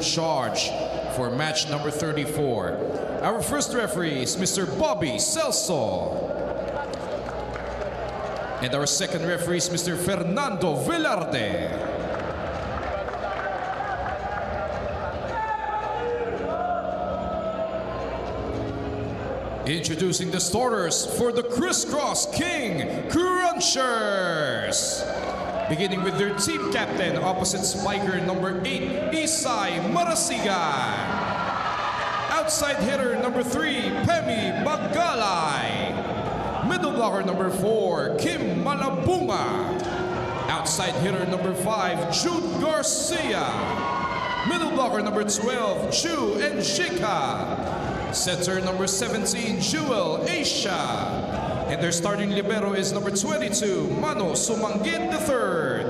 charge for match number 34. Our first referee is Mr. Bobby Celso. And our second referee is Mr. Fernando Velarde. Introducing the starters for the Criss Cross King Crunchers. Beginning with their team captain, opposite spiker number 8, Isay Marasigan. Outside hitter number 3, Pemi Magalay. Middle blocker number 4, Kim Malabunga. Outside hitter number 5, Jude Garcia. Middle blocker number 12, Chu Enjika. Setter number 17, Jewel Asia. And their starting libero is number 22, Mano Sumanggit III.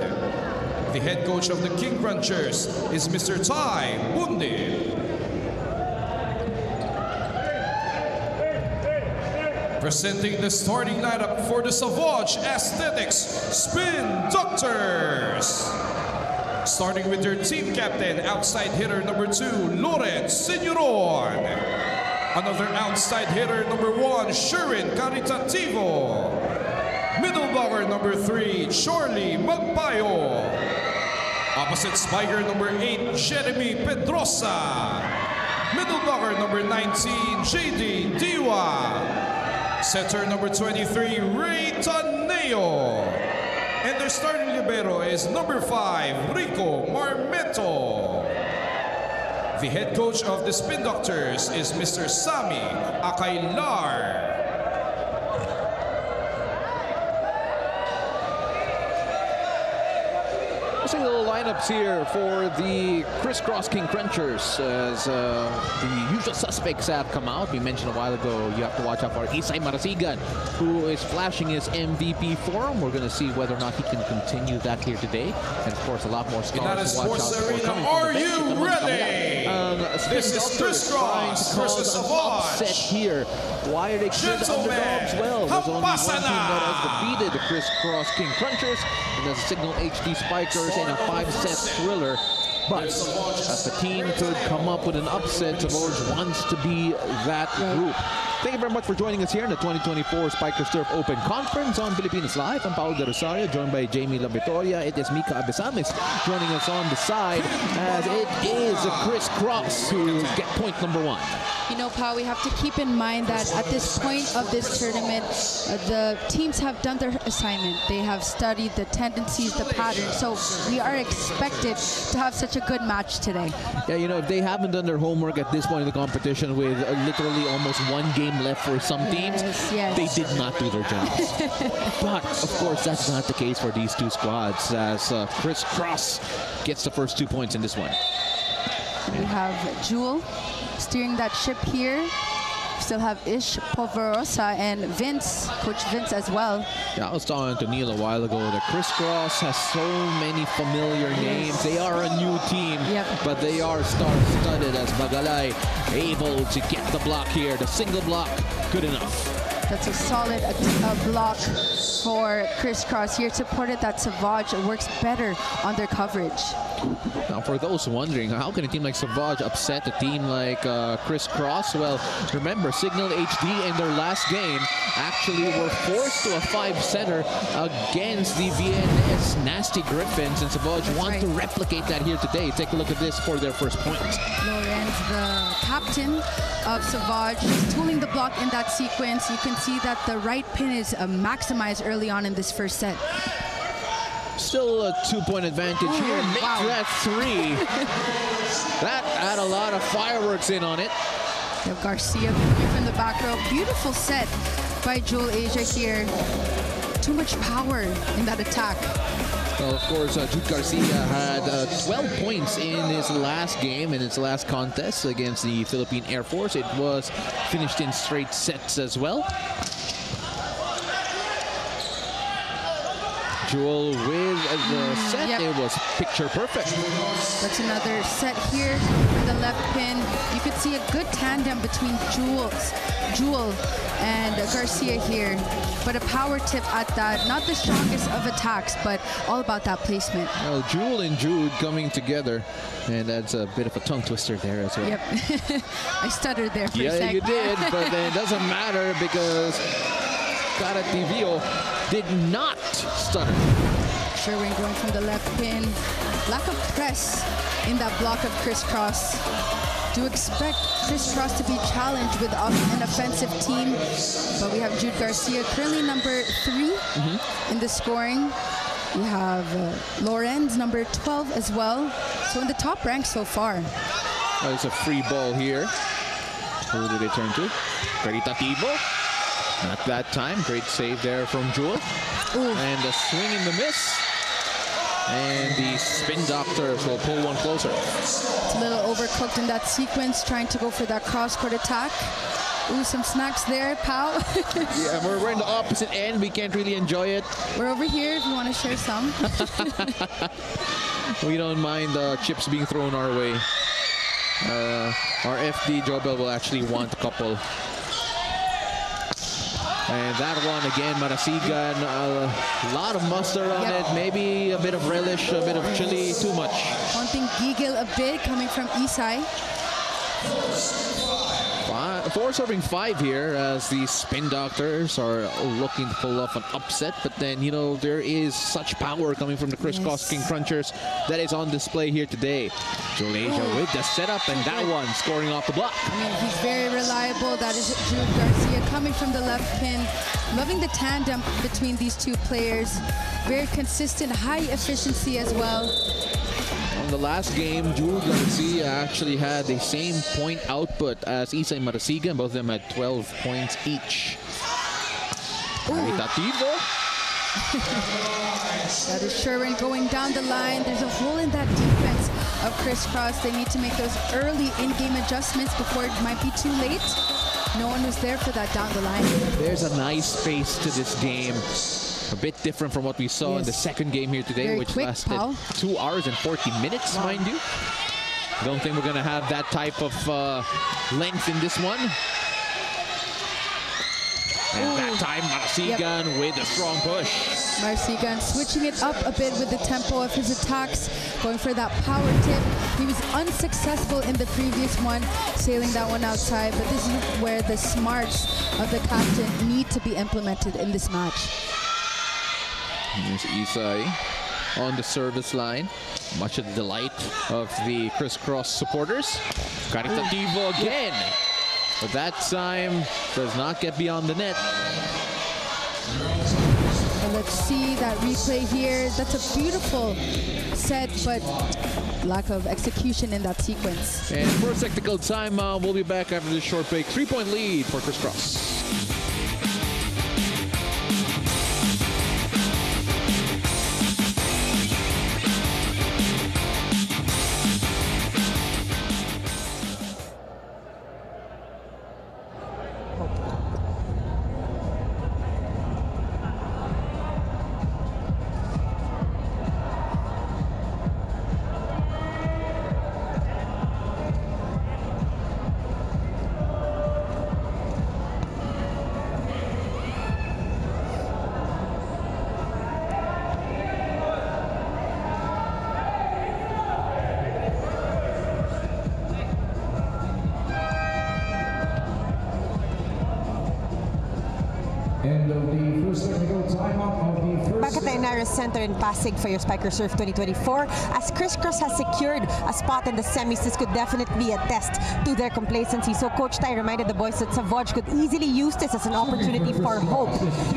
The head coach of the King Crunchers is Mr. Tai Bundi. Presenting the starting lineup for the Savouge Spin Doctors. Starting with their team captain, outside hitter number 2, Lawrence Signoron. Another outside hitter, number 1, Shurin Caritativo. Middle blocker, number 3, Charlie Magpayo. Opposite spiker, number 8, Jeremy Pedrosa. Middle blocker, number 19, JD Diwa. Setter, number 23, Ray Taneo. And their starting libero is number 5, Rico Marmeto. The head coach of the Spin Doctors is Mr. Sammy Akailar. See the lineups here for the Criss Cross King Crunchers as the usual suspects have come out. We mentioned a while ago you have to watch out for Isay Marasigan, who is flashing his MVP form. We're going to see whether or not he can continue that here today. And of course, a lot more stars to watch out for. Are you ready? This is Criss Cross versus Savouge. Here. Why are they clear the underdogs? Well, there's only one team that has defeated the Criss Cross King Crunchers, and that's Signal HD Spikers in a 5-set thriller. But if the team could come up with an upset, Savouge wants to be that group. Thank you very much for joining us here in the 2024 Spikers Turf Open Conference on Philippines Live. I'm Paolo De Rosario, joined by Jamie La Victoria. It is Mika Abesamis joining us on the side, as it is a Criss Cross who get point number 1. You know, Pao, we have to keep in mind that at this point of this tournament, the teams have done their assignment. They have studied the tendencies, the patterns. So we are expected to have such a good match today. Yeah, you know, if they haven't done their homework at this point in the competition with literally almost 1 game left for some teams, they did not do their jobs. But, of course, that's not the case for these two squads, as Criss Cross gets the first 2 points in this one. We have Jewel steering that ship here. Still have Ish Polverosa and Vince, Coach Vince as well. Yeah, I was talking to Neil a while ago that Criss Cross has so many familiar names. They are a new team, but they are star-studded, as Magalay able to get the block here. The single block, good enough. That's a solid block for Criss Cross here. Supported that Savouge works better on their coverage. Now, for those wondering, how can a team like Savouge upset a team like Criss Cross? Well, remember, Signal HD in their last game actually were forced to a 5-setter against the VNS Nasty Griffins, and Savouge want to replicate that here today. Take a look at this for their first point. Lorenz, the captain of Savouge, is tooling the block in that sequence. You can see that the right pin is maximized early on in this first set. Still a 2-point advantage here. Make that 3. That had a lot of fireworks in on it. You have Garcia from the back row. Beautiful set by Jewel Asia here. Too much power in that attack. Well, of course, Jude Garcia had 12 points in his last game, in his last contest against the Philippine Air Force. It was finished in straight sets as well. Jewel with the set. Yep. It was picture perfect. That's another set here for the left pin. You could see a good tandem between Jewel and Garcia here, but a power tip at that. Not the strongest of attacks, but all about that placement. Well, Jewel and Jude coming together, and that's a bit of a tongue twister there as well. Yep. I stuttered there for a second. Yeah, you did, but then it doesn't matter because Karativio did not stutter. Sherwin going from the left pin. Lack of press in that block of Criss Cross. Do expect Criss Cross to be challenged with an offensive team, but we have Jude Garcia currently number 3 in the scoring. We have Lorenz number 12 as well. So in the top rank so far. There's a free ball here. Who do they turn to? Caritativo. Not that time. Great save there from Jewel. Ooh. And a swing in the miss. And the Spin Doctors will pull one closer. It's a little overcooked in that sequence, trying to go for that cross-court attack. Ooh, some snacks there, pal. Yeah, we're in the opposite end. We can't really enjoy it. We're over here if you want to share some. We don't mind chips being thrown our way. Our FD Jobel will actually want a couple. And that one again, Marasigan, a lot of mustard on it, maybe a bit of relish, a bit of chili, too much. One thing, giggle a bit coming from Isai. 4 serving 5 here as the Spin Doctors are looking to pull off an upset. But then, you know, there is such power coming from the Criss Cross King Crunchers that is on display here today. Julasia with the setup and that one scoring off the block. I mean, he's very reliable. That is Jude Garcia coming from the left pin. Loving the tandem between these two players. Very consistent, high efficiency as well. On the last game, Jude Garcia actually had the same point output as Isai Marasigan. Both of them had 12 points each. Caritativo. That is Sherwin going down the line. There's a hole in that defense of Criss Cross. They need to make those early in-game adjustments before it might be too late. No one was there for that down the line. There's a nice pace to this game. A bit different from what we saw in the second game here today, which lasted 2 hours and 40 minutes, mind you. Don't think we're going to have that type of length in this one. And that time, Marasigan with a strong push. Marasigan switching it up a bit with the tempo of his attacks, going for that power tip. He was unsuccessful in the previous one, sailing that one outside, but this is where the smarts of the captain need to be implemented in this match. Here's Isai on the service line. Much of the delight of the Criss Cross supporters. Caritativo again. But that time does not get beyond the net. And let's see that replay here. That's a beautiful set, but lack of execution in that sequence. And for a technical timeout, we'll be back after this short break. 3-point lead for Criss Cross. Back at the Inaris Center in Pasig for your Spiker Surf 2024, as Criss Cross has secured a spot in the semis, this could definitely be a test to their complacency. So Coach Tai reminded the boys that Savouge could easily use this as an opportunity for hope.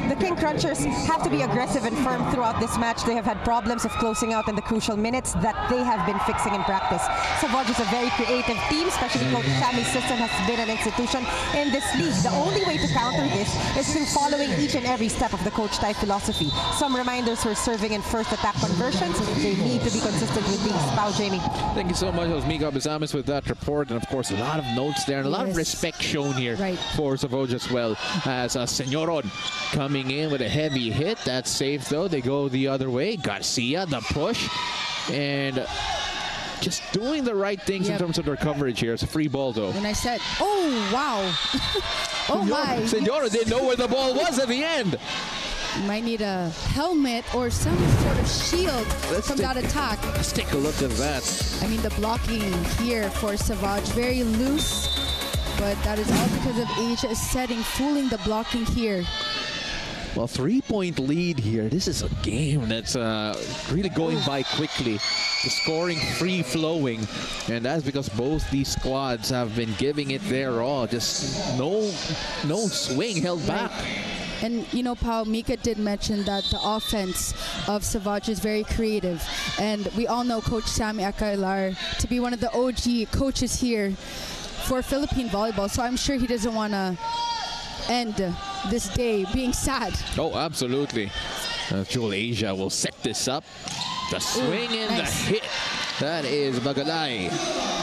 The King Crunchers have to be aggressive and firm throughout this match. They have had problems of closing out in the crucial minutes that they have been fixing in practice. Savouge is a very creative team, especially Coach Sammy's system has been an institution in this league. The only way to counter this is through following each and every step of the Coach Tai philosophy. Some reminders players who are serving in first attack conversions. They need to be consistent with these. Pao, Jamie. Thank you so much. That was Mika Besamis with that report. And of course, a lot of notes there and a lot of respect shown here for Savouge as well. As Senyoron coming in with a heavy hit. That's safe though. They go the other way. Garcia, the push. And just doing the right things in terms of their coverage here. It's a free ball though. And I said, oh, wow. Oh, my. Senyoron didn't know where the ball was at the end. You might need a helmet or some sort of shield from that attack. Let's take a look at that. I mean, the blocking here for Savouge, very loose, but that is all because of Asia's setting, fooling the blocking here. Well, 3-point lead here. This is a game that's really going by quickly. The scoring free-flowing, and that's because both these squads have been giving it their all. Just no swing held back. And, you know, Pao, Mika did mention that the offense of Savouge is very creative. And we all know Coach Sammy Acailar to be one of the OG coaches here for Philippine volleyball. So I'm sure he doesn't want to end this day being sad. Oh, absolutely. Jewel Asia will set this up. The swing and the hit. That is Bagalay.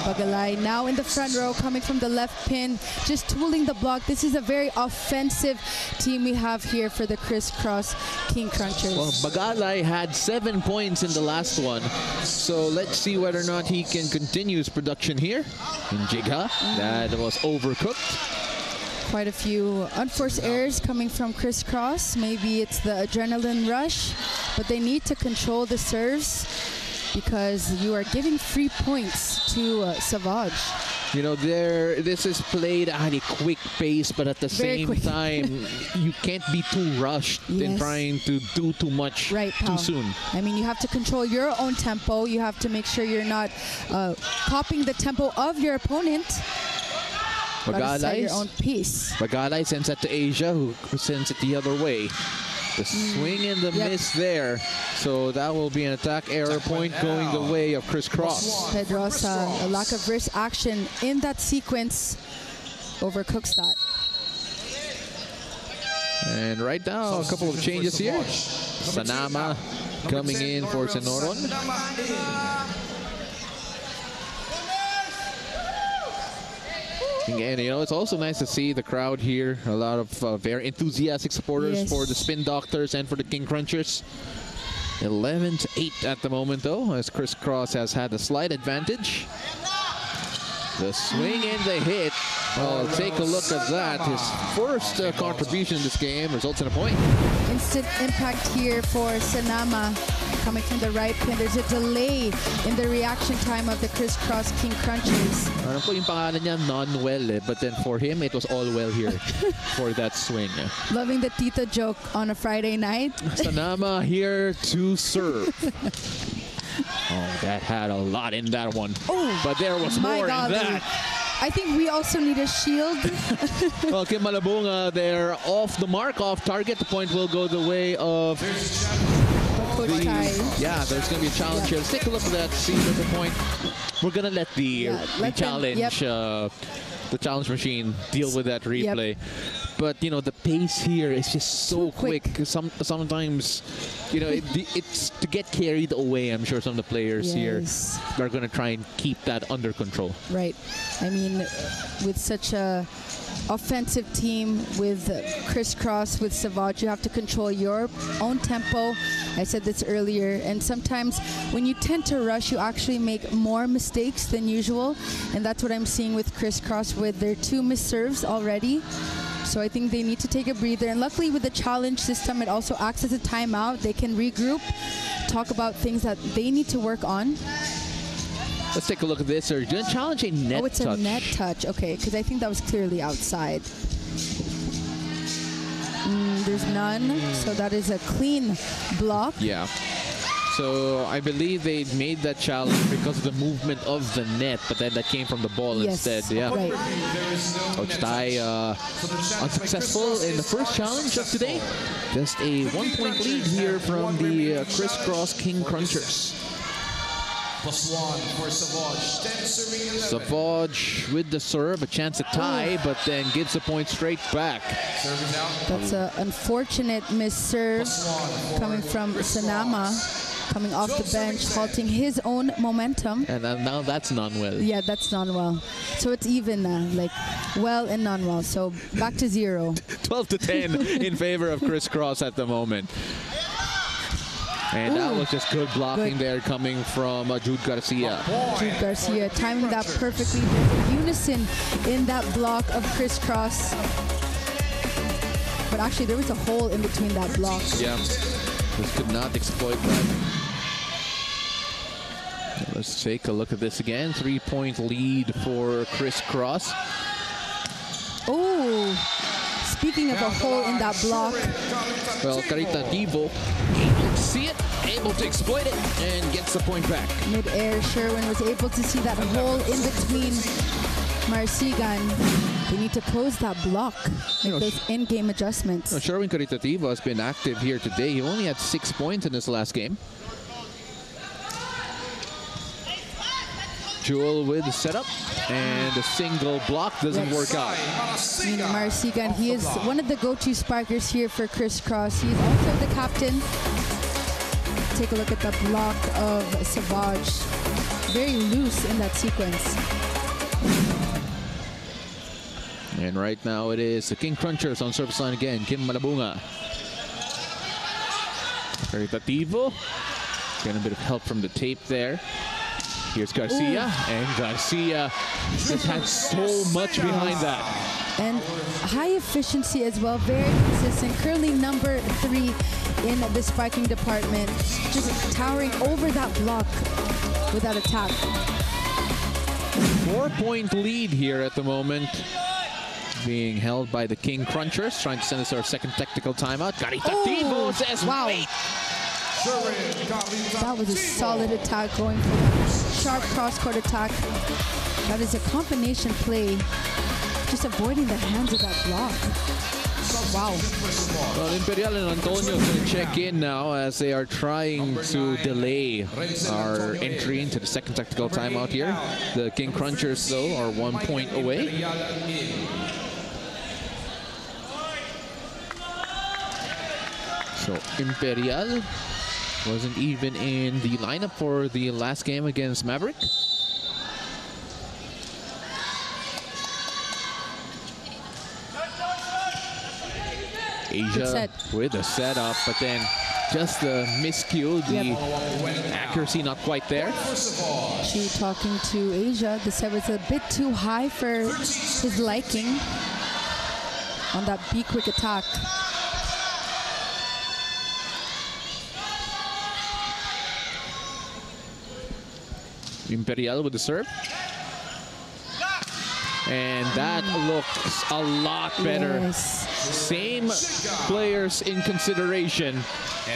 Bagalay now in the front row, coming from the left pin, just tooling the block. This is a very offensive team we have here for the Criss Cross King Crunchers. Well, Bagalay had 7 points in the last one. So let's see whether or not he can continue his production here. In Jigha, that was overcooked. Quite a few unforced errors coming from Criss Cross. Maybe it's the adrenaline rush, but they need to control the serves because you are giving free points to Savouge. You know, this is played at a quick pace, but at the same time, you can't be too rushed in trying to do too much too soon. I mean, you have to control your own tempo. You have to make sure you're not copying the tempo of your opponent. Bagalay your own piece. Bagalay sends that to Asia, who sends it the other way. The swing and the miss there. So that will be an attack error point going the way of Criss Cross. Pedrosa, a lack of wrist action in that sequence overcooks that. And right now, a couple of changes here. Sanama coming in for Senyoron. And, you know, it's also nice to see the crowd here. A lot of very enthusiastic supporters for the Spin Doctors and for the King Crunchers. 11-8 at the moment, though, as Criss Cross has had a slight advantage. The swing and the hit. Well, take a look at that. His first contribution in this game results in a point. Instant impact here for Sanama coming from the right pin. There's a delay in the reaction time of the Criss Cross King Crunchers. Ano po yung pangalan niya? Non-well, but then for him, it was all well here for that swing. Loving the Tito joke on a Friday night. Sanama here to serve. Oh, that had a lot in that one. Oh, but there was more in that. I think we also need a shield. Well, Kim Malabunga, they're off the mark, off target. The point will go the way of... Yeah, there's going to be a challenge here. Let's take a look at that. See the point. We're going to let the challenge, the challenge machine deal with that replay. But, you know, the pace here is just so quick. Sometimes, you know, it's to get carried away. I'm sure some of the players here are going to try and keep that under control. Right. I mean, with such a offensive team, with Criss Cross, with Savouge, you have to control your own tempo. I said this earlier. And sometimes when you tend to rush, you actually make more mistakes than usual. And that's what I'm seeing with Criss Cross with their 2 missed serves already. So I think they need to take a breather. And luckily with the challenge system, it also acts as a timeout. They can regroup, talk about things that they need to work on. Let's take a look at this. They're going to challenge a net touch. Oh, it's a net touch. Okay, because I think that was clearly outside. There's none. So that is a clean block. Yeah. So I believe they made that challenge because of the movement of the net, but then that came from the ball instead. Yeah. Right. Coach Tai unsuccessful in the first challenge of today. Just a 1-point lead here from the Criss Cross King Crunchers. +1 for Savouge. 10 serving 11. Savouge with the serve, a chance to tie, but then gives the point straight back. Serving out. That's an unfortunate miss serve coming from Sanama, coming off the bench, halting his own momentum. And now that's non-well. Yeah, that's non-well. So it's even like well and non-well. So back to 0. 12 to 10 in favor of Criss Cross at the moment. And that was just good blocking there coming from Jude Garcia. Jude Garcia timing that perfectly. There's a unison in that block of Criss Cross. But actually, there was a hole in between that block. Yeah, just could not exploit that. Let's take a look at this again. 3-point lead for Criss Cross. Oh, speaking of a hole in that block. Well, Caritativo able to see it, able to exploit it, and gets the point back. Mid-air, Sherwin was able to see that hole in between Marsigan. They need to close that block, make those in-game adjustments. Sherwin Caritativo has been active here today. He only had 6 points in his last game. Jewel with the setup, and a single block doesn't work out. Marsigan, he is one of the go-to sparkers here for Criss Cross. He's also the captain. Take a look at the block of Savouge. Very loose in that sequence. And right now it is the King Crunchers on service line again. Kim Malabunga. Caritativo. Getting a bit of help from the tape there. Here's Garcia, and Garcia just had so much behind that. And high efficiency as well, very consistent. Currently number 3 in the spiking department, just towering over that block with that attack. 4-point lead here at the moment, being held by the King Crunchers, trying to send us to our second technical timeout. Caritativo says, wow. Wait. That was a solid attack going for that sharp cross-court attack. That is a combination play, just avoiding the hands of that block. Wow. Well, Imperial and Antonio going to check in now as they are trying to delay our entry into the second tactical timeout here. The King Crunchers, though, are 1 point away. So Imperial wasn't even in the lineup for the last game against Maverick. Asia with a setup, but then just the miscue, the accuracy not quite there. She talking to Asia. The set was a bit too high for his liking on that B-quick attack. Imperial with the serve. And that looks a lot better. Yes. Same players in consideration,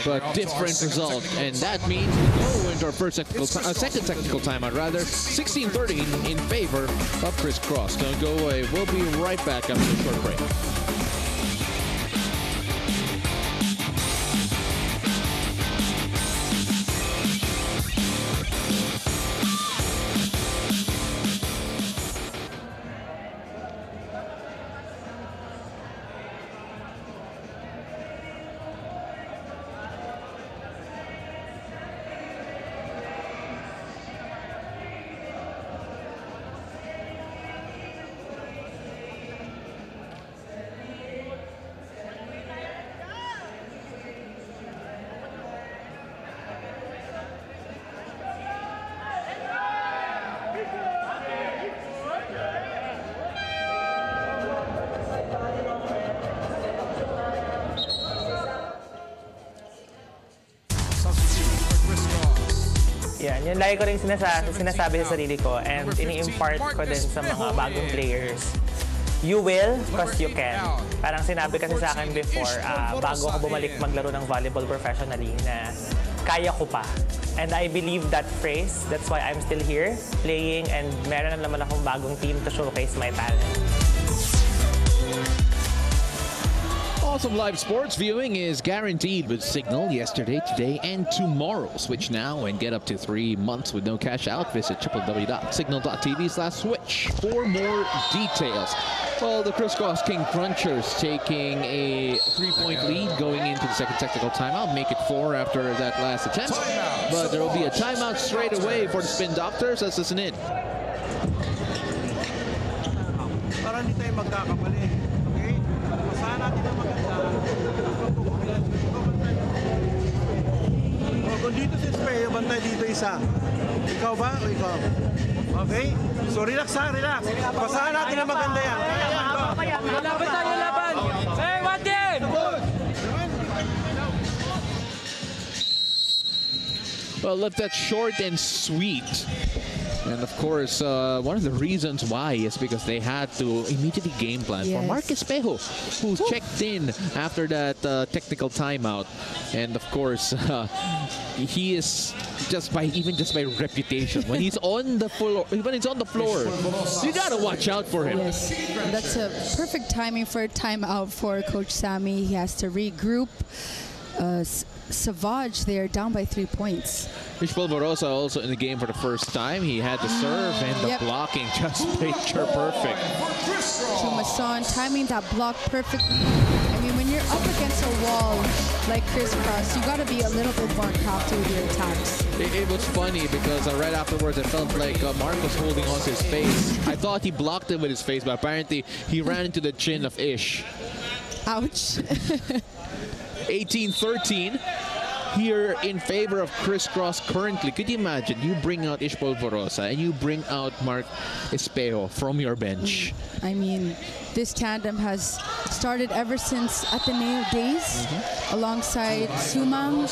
but different result. And that means we go into our second technical timeout, rather. 16-13 in favor of Criss Cross. Don't go away. We'll be right back after the short break. Yan, yung lagi ko rin sinasabi sa sarili ko and ini-impart ko din sa mga bagong players. You will, because you can. Parang sinabi kasi sa akin before, bago ako bumalik maglaro ng volleyball professionally, na kaya ko pa. And I believe that phrase. That's why I'm still here, playing, and meron na naman akong bagong team to showcase my talent. Awesome live sports viewing is guaranteed with Signal yesterday, today, and tomorrow. Switch now and get up to 3 months with no cash out. Visit www.signal.tv/switch for more details. Well, the Criss Cross King Crunchers taking a 3-point lead going into the second technical timeout. Make it 4 after that last attempt. But there will be a timeout straight away for the Spin Doctors. Let's listen in. Para hindi tayo magkakabali. Okay? Masahan natin ang maganda. Kung dito si Speo, bantay dito isa. Ikaw ba o ikaw? Okay? So relax ha, relax. Masahan natin ang maganda yan. Laban tayo, laban! Hey, one team! Well, left that short and sweet. And of course, one of the reasons why is because they had to immediately game plan for Marcus Espejo, who checked in after that technical timeout. And of course, he is just by reputation. When he's on the floor, you gotta watch out for him. Yes, that's a perfect timing for a timeout for Coach Sammy. He has to regroup. Savouge, they're down by 3 points. Ish Polvorosa also in the game for the first time. He had the serve and the blocking just picture perfect. Chumason timing that block perfectly. I mean, when you're up against a wall like Criss Cross, you got to be a little bit more crafty with your attacks. It was funny because right afterwards it felt like Mark was holding on to his face. I thought he blocked it with his face, but apparently he ran into the chin of Ish. Ouch. 18-13 here in favor of Criss Cross currently. Could you imagine you bring out Ish Polvorosa and you bring out Mark Espejo from your bench? I mean, this tandem has started ever since Ateneo days, alongside Sumang,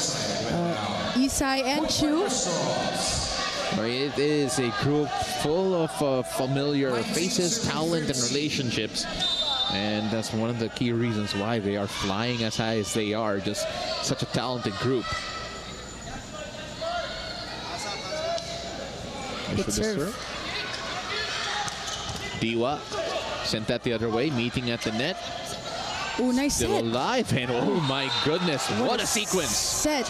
Isai, and Chu. It is a group full of familiar faces, talent, and relationships. And that's one of the key reasons why they are flying as high as they are. Just such a talented group. Good serve. Diwa sent that the other way, meeting at the net. Oh, nice Still hit. alive, and oh my goodness, what a sequence. Set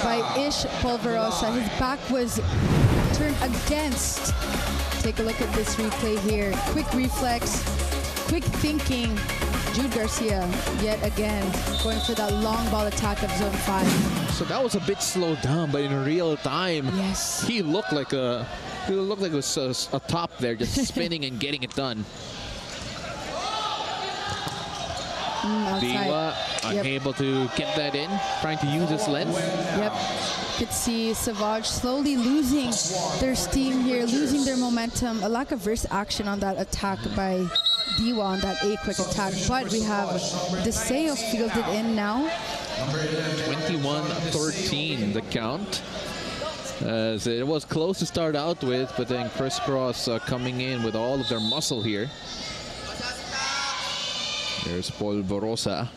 by Ish Polvorosa. His back was turned against. Take a look at this replay here. Quick reflex. Quick thinking, Jude Garcia yet again going for that long ball attack of zone 5. So that was a bit slowed down, but in real time, he looked like it was a top there, just spinning and getting it done. Diwa unable to get that in, trying to use his length. Yep. Could see Savouge slowly losing their steam here, losing their momentum. A lack of verse action on that attack by Diwa on that quick attack. But we have Deseo fielded in now. 21-13 the count. As it was close to start out with, but then Criss Cross coming in with all of their muscle here. There's Polvorosa.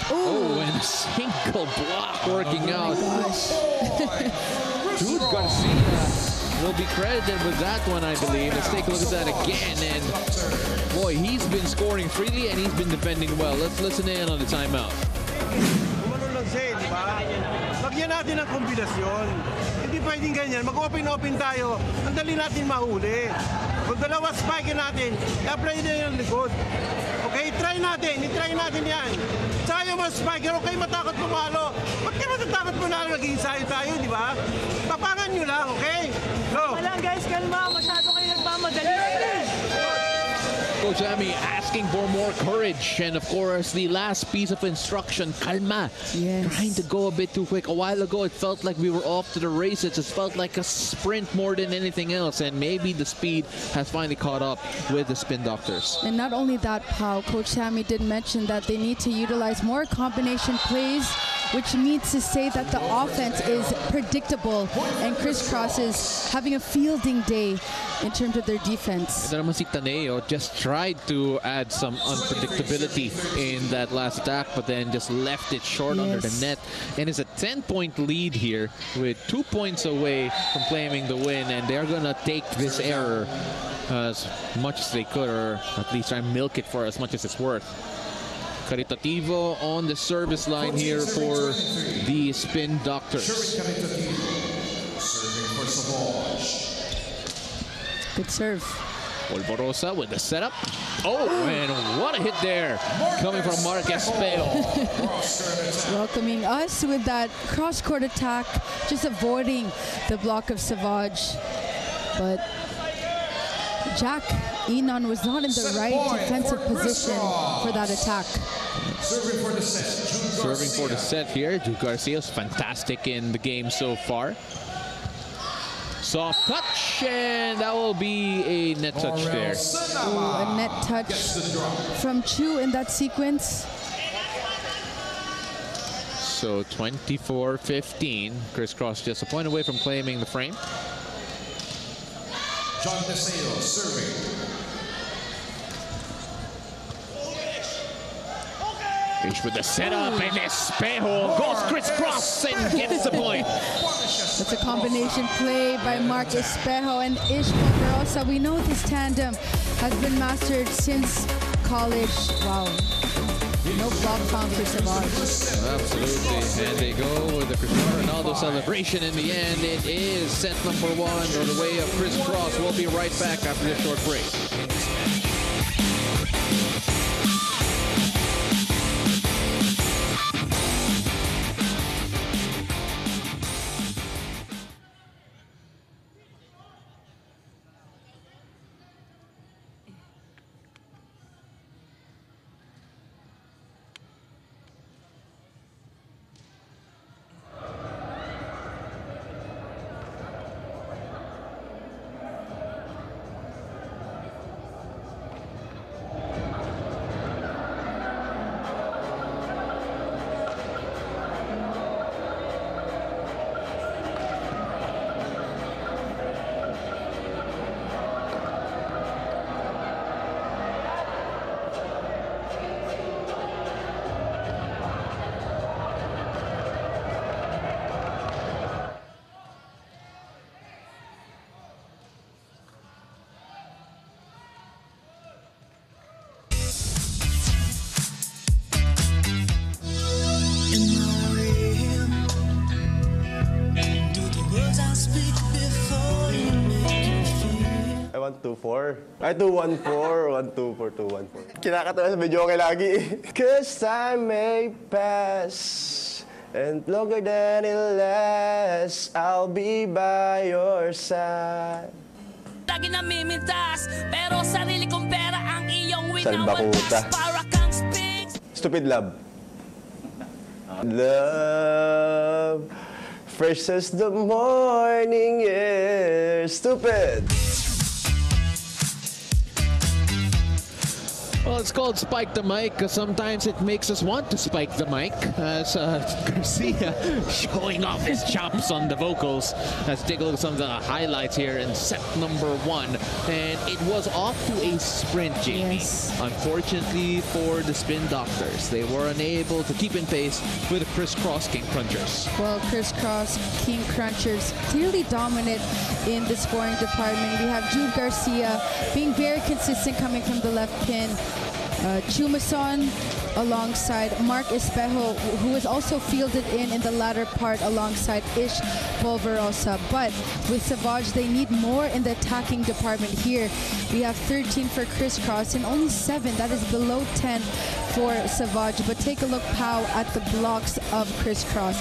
Oh, and a single block working out. Jude Garcia will be credited with that one, I believe. Let's take a look at that again. And boy, he's been scoring freely and he's been defending well. Let's listen in on the timeout. Lagyan natin ng kombinasyon. Hindi pwedeng ganyan. Mag-open-open tayo. Ang dali natin mahuli. Kung dalawa spike natin, i-apply na yung likod. Okay, i-try natin yan. Saka yung mga spiker, okay, matakot pumalo. Ba't kayo matatakot pumalo? Nag-iinsayo tayo, di ba? Tapangan nyo lang, okay? Go! Walang guys, kalma. Masyado kayo nagmamadali. Coach Sammy asking for more courage, and of course the last piece of instruction, calma. Trying to go a bit too quick. A while ago it felt like we were off to the races. It felt like a sprint more than anything else, and maybe the speed has finally caught up with the Spin Doctors. And not only that, Pao, Coach Sammy did mention that they need to utilize more combination plays which means to say that the offense is predictable and Criss Cross is having a fielding day in terms of their defense. Ito naman si Taneo just tried to add some unpredictability in that last attack, but then just left it short under the net. And it's a 10-point lead here with 2 points away from claiming the win, and they're gonna take this error as much as they could, or at least try and milk it for as much as it's worth. Caritativo on the service line here for the Spin Doctors. Serving for Savouge. Good serve. Polvorosa with the setup. Oh, and what a hit there coming from Mark Espejo. Welcoming us with that cross-court attack, just avoiding the block of Savouge. But Jack Enon was not in the right defensive position for that attack. Serving for the set. Serving for the set here. Jude Garcia's fantastic in the game so far. Soft touch, and that will be a net touch there. Ooh, a net touch from Chu in that sequence. So 24-15. Criss Cross just a point away from claiming the frame. John Deseo serving. Fish with the setup, and Espejo goes Criss Cross and gets the point. That's a combination play by Mark Espejo and Ish Polvorosa. We know this tandem has been mastered since college. Wow. No block found for Savouge. Absolutely. And they go with the Cristiano Ronaldo celebration in the end. It is set number 1 on the way of Criss Cross. We'll be right back after this short break. I want 2-4. Ay, 2-1-4. 1-2-4, 2-1-4. Kinakatawa sa video okay lagi. Cause time may pass and longer than it lasts, I'll be by your side. Lagi namimintas, pero sarili kong pera ang iyong Salbakuta. Para kang speaks. Stupid love. Love, fresh as the morning air. Stupid. Well, it's called Spike the Mic because sometimes it makes us want to spike the mic. As Garcia showing off his chops on the vocals. Let's take a look at some of the highlights here in set number 1. And it was off to a sprint, Jamie. Yes. Unfortunately for the Spin Doctors, they were unable to keep in pace with the Criss Cross King Crunchers. Well, Criss Cross King Crunchers clearly dominant in the scoring department. We have Jude Garcia being very consistent coming from the left pin. Chumason alongside Mark Espejo, who was also fielded in the latter part alongside Ish Polvorosa. But with Savouge, they need more in the attacking department here. We have 13 for Criss Cross and only 7. That is below 10 for Savouge. But take a look, Pau, at the blocks of Criss Cross.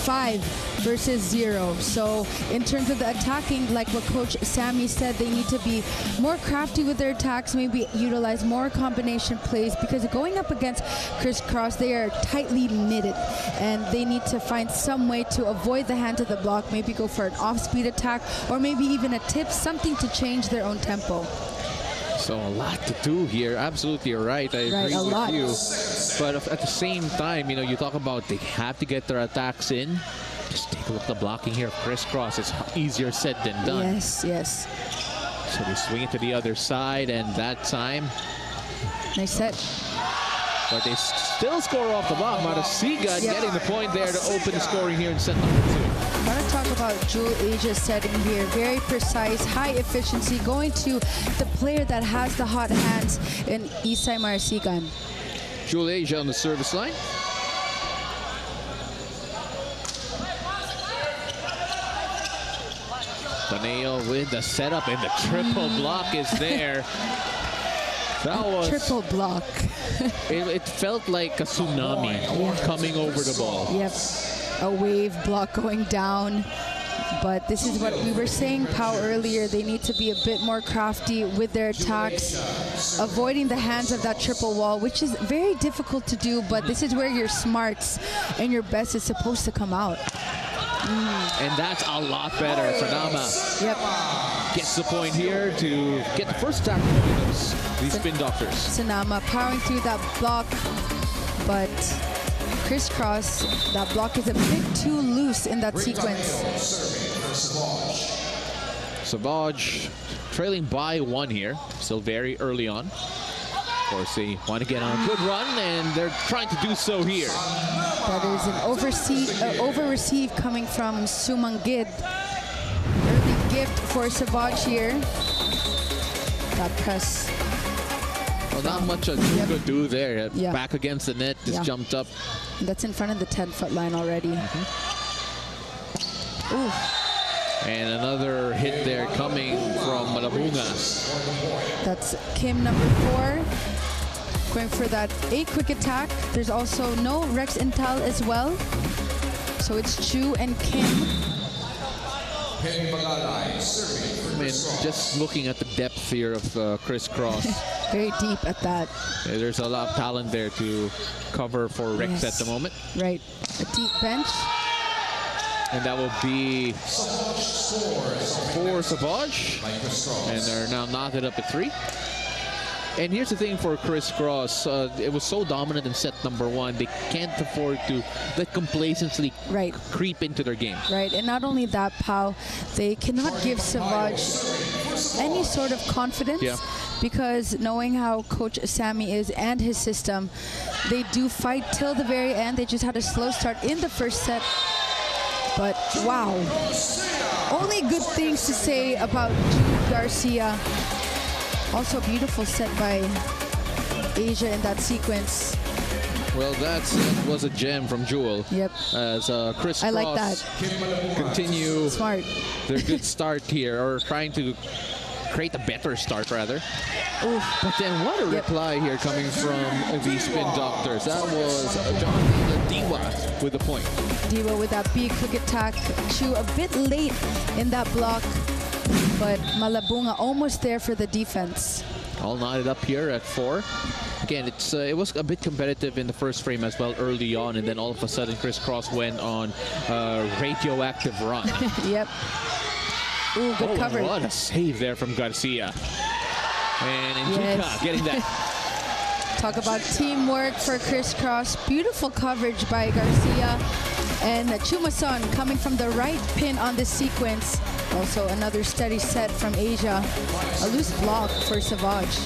5 versus 0. So in terms of the attacking, like what Coach Sammy said, they need to be more crafty with their attacks, maybe utilize more combination plays, because going up against Criss Cross, they are tightly knitted and they need to find some way to avoid the hand of the block, maybe go for an off-speed attack or maybe even a tip, something to change their own tempo. So a lot to do here. Absolutely right. I agree with you. But at the same time, you know, you talk about they have to get their attacks in. Just take a look at the blocking here of Criss Cross. It's easier said than done. Yes, yes. So they swing it to the other side, and that time... Nice set. But they still score off the block. Marasigan getting the point there to open the scoring here in set number 2. I want to talk about Jewel Asia's setting here. Very precise, high efficiency, going to the player that has the hot hands in Isay Marasigan. Jewel Asia on the service line. Taneo with the setup, and the triple block is there. That was triple block. it felt like a tsunami coming over the ball. Yep, a wave block going down. But this is what we were saying, Pau, earlier. They need to be a bit more crafty with their attacks, avoiding the hands of that triple wall, which is very difficult to do, but this is where your smarts and your best is supposed to come out. And that's a lot better. Sanama gets the point here to get the first attack point of these Spin Doctors. Sanama powering through that block, but Criss Cross, that block is a bit too loose in that sequence. Savouge trailing by 1 here, still very early on. Of course, they want to get on a good run, and they're trying to do so here. That is an over-receive coming from Sumangid. Early gift for Savouge here. That press. Well, not much you could do there. Back against the net, just jumped up. That's in front of the 10-foot line already. Ooh. And another hit there coming from Malabunga. That's Kim number 4. Going for that quick attack. There's also no Rex Intel as well. So it's Chu and Kim. I mean, just looking at the depth here of Criss Cross. Very deep at that. Yeah, there's a lot of talent there to cover for Rex at the moment. Right. A deep bench. And that will be for Savouge. And they're now knotted up at 3. And here's the thing for Criss Cross. It was so dominant in set number 1. They can't afford to let complacency creep into their game. Right. And not only that, Pau, they cannot give Savouge any sort of confidence. Because knowing how Coach Sammy is and his system, they do fight till the very end. They just had a slow start in the first set. But wow, only good things to say about Jude Garcia. Also beautiful set by Asia in that sequence. Well, that was a gem from Jewel. Yep. As Criss Cross I like that. Continue their good start here, or trying to create a better start rather. Oof. But then what a reply here coming from the Spin Doctors. That was John Diwa with the point. Diwa with that big quick attack. Chu a bit late in that block, but Malabunga almost there for the defense. All knotted up here at 4. Again, it was a bit competitive in the first frame as well early on, and then all of a sudden Criss Cross went on a radioactive run. Yep. Ooh, good cover. What a save there from Garcia. And Njika getting that. Talk about teamwork for Criss Cross. Beautiful coverage by Garcia. And Chumason coming from the right pin on this sequence. Also another steady set from Asia. A loose block for Savouge.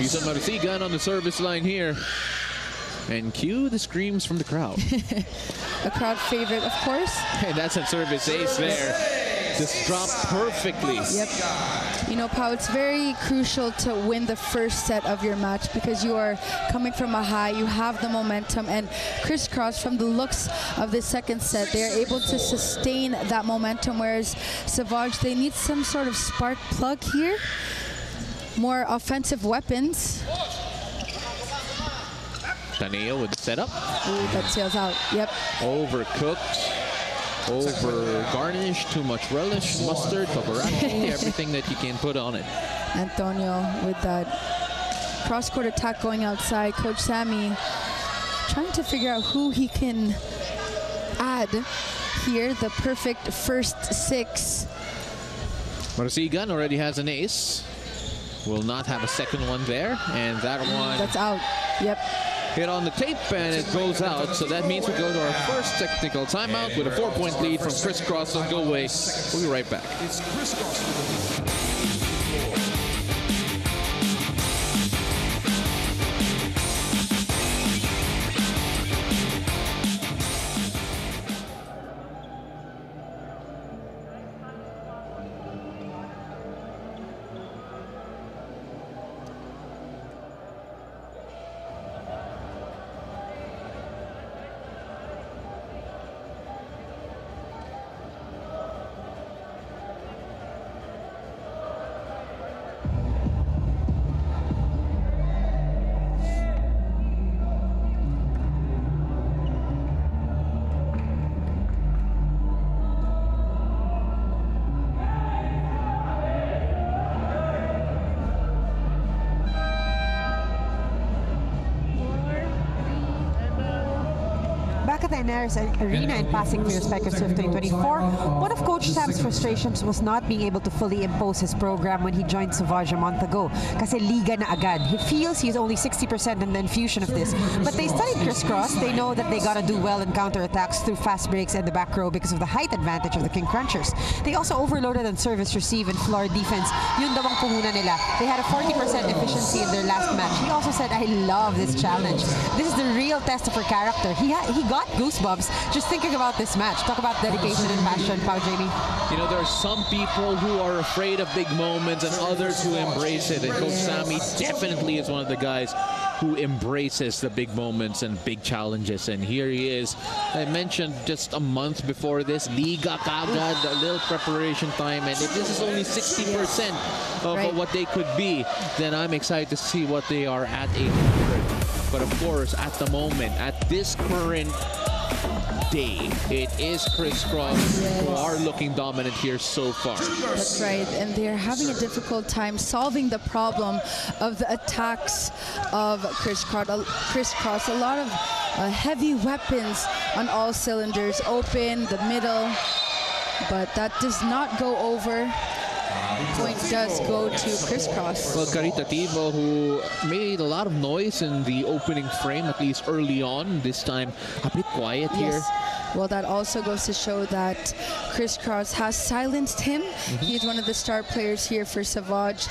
Isa Marasigan on the service line here. And cue the screams from the crowd. A crowd favorite, of course. And that's a service ace there. Just dropped perfectly. Yep. You know, Pau, it's very crucial to win the first set of your match because you are coming from a high, you have the momentum, and Criss Cross, from the looks of the second set, they're able to sustain that momentum, whereas Savouge, they need some sort of spark plug here. More offensive weapons. Taneo with the setup. Ooh, that sails out. Yep. Overcooked. Over garnish, too much relish, mustard, paparazzi, everything that you can put on it. Antonio with that cross-court attack going outside. Coach Sammy trying to figure out who he can add here. The perfect first 6. Marasigan already has an ace. will not have a second one there. And that one... That's out. Yep. Hit on the tape, and it goes out. So that means we go to our first technical timeout with a 4-point lead from Criss Cross. So go away. We'll be right back. It's Criss Cross. Back at the Inares Arena in Pasig for your Spiker Surf 2024, one of Coach Sam's frustrations was not being able to fully impose his program when he joined Savouge a month ago. Kasi liga na agad. He feels he's only 60% in the infusion of this. But they studied Criss Cross. They know that they gotta do well in counterattacks through fast breaks and the back row because of the height advantage of the King Crunchers. They also overloaded on service, receive, and floor defense. Yun daw ang puhunan nila. They had a 40% efficiency in their last match. He also said, I love this challenge. This is the real test of her character. He got goosebumps just thinking about this match. Talk about dedication and passion, Pao Jamie. You know, there are some people who are afraid of big moments and others who embrace it. And Coach Sammy definitely is one of the guys who embraces the big moments and big challenges. And here he is. I mentioned just a month before this, Liga kagad, a little preparation time. And if this is only 60% of what they could be, then I'm excited to see what they are at 800. But of course, at the moment, at this current day, it is Criss Cross who are looking dominant here so far. That's right, and they're having a difficult time solving the problem of the attacks of Criss Cross. A lot of heavy weapons on all cylinders, open, the middle, but that does not go over. Point does go to Criss Cross. Well, Caritativo, who made a lot of noise in the opening frame, at least early on, this time a bit quiet here. Well, that also goes to show that Criss Cross has silenced him. He's one of the star players here for Savouge.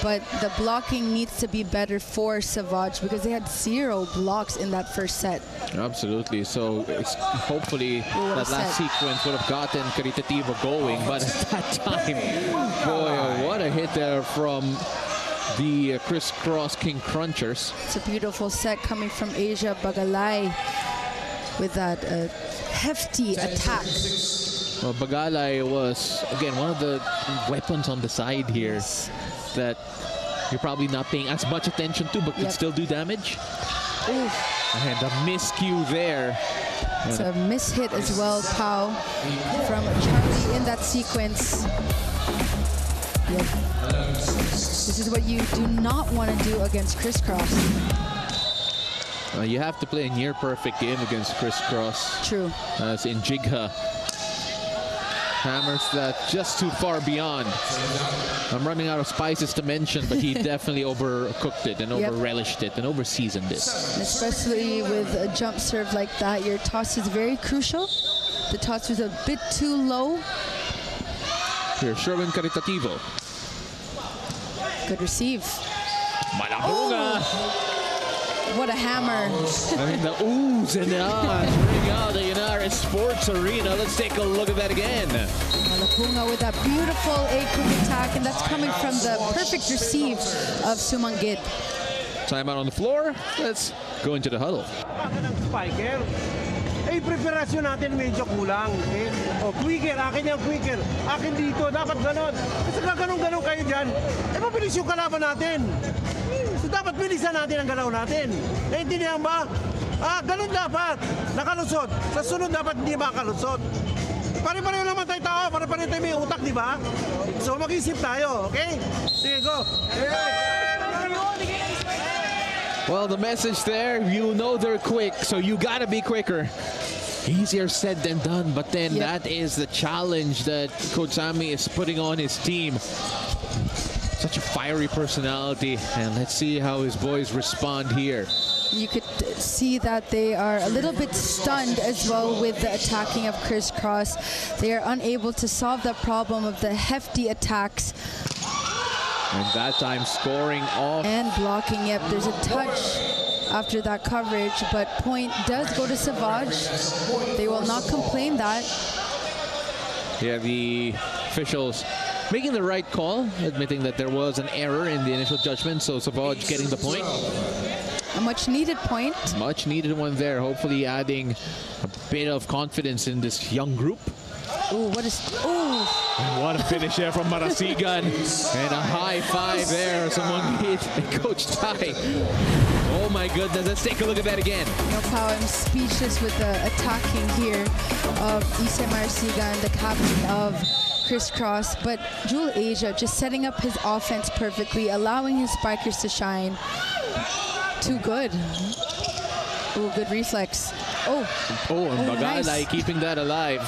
But the blocking needs to be better for Savouge because they had 0 blocks in that first set. Absolutely. So hopefully that last sequence would have gotten Caritativo going. But at that time, boy, what a hit there from the Criss Cross King Crunchers. It's a beautiful set coming from Asia Bagalay with that hefty attack. Well, Bagalay was, again, one of the weapons on the side here that you're probably not paying as much attention to, but can still do damage. And a miscue there. It's a miss-hit as well, Pau, from Charlie in that sequence. This is what you do not want to do against Criss Cross. You have to play a near-perfect game against Criss Cross. True. As in Jigha. Hammers that just too far beyond. I'm running out of spices to mention, but he definitely overcooked it and over-relished it and over-seasoned it. Especially with a jump serve like that, your toss is very crucial. The toss was a bit too low. Here, Sherwin Caritativo. Good receive. Malabunga! What a hammer. I mean, the oohs and the ahs ring out the Inares Sports Arena. Let's take a look at that again. Malapunga with that beautiful A-quick attack, and that's coming from the perfect receive of Sumanggit. Timeout on the floor. Let's go into the huddle. Spiker. Eh, preparasyon natin medyo kulang. Okay? O, quicker. Akin yung quicker. Akin dito. Dapat ganon. Kasi ganon-ganon kayo dyan. Eh, mabilis yung kalaban natin. So, dapat bilisan natin ang galaw natin. Naintindihan ba? Ganon dapat. Nakalusot. Sa sunod dapat hindi makalusot. Pare-pareho naman tayo tao. Pare-pareho tayo may utak, di ba? So, mag-isip tayo. Okay? Sige, go. Well, the message there, you know they're quick, so you gotta be quicker. Easier said than done, but then that is the challenge that Coach Sammy is putting on his team. Such a fiery personality, and let's see how his boys respond here. You could see that they are a little bit stunned as well with the attacking of Criss Cross. They are unable to solve the problem of the hefty attacks. And that time scoring off. And blocking. Yep, there's a touch after that coverage, but point does go to Savouge. They will not complain that. Yeah, the officials making the right call, admitting that there was an error in the initial judgment, so Savouge getting the point. A much needed point. Much needed one there, hopefully adding a bit of confidence in this young group. Ooh, what is... Ooh! And what a finish there from Marasigan. And a high five there. Someone hit Coach Tai. Oh my goodness, let's take a look at that again. No power, I'm speechless with the attacking here of Issei Marasigan, the captain of Criss Cross. But Jewel Asia just setting up his offense perfectly, allowing his spikers to shine. Too good. Ooh, good reflex. Oh, and Bagalay nice. keeping that alive.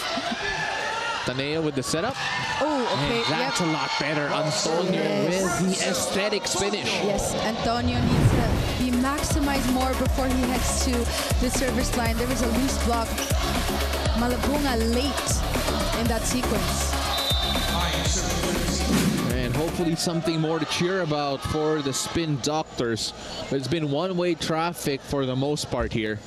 Taneo with the setup. Oh, okay. And that's a lot better. Antonio with the aesthetics finish. Yes, Antonio needs to be maximized more before he heads to the service line. There was a loose block. Malabunga late in that sequence. And hopefully something more to cheer about for the Spin Doctors. But it's been one-way traffic for the most part here.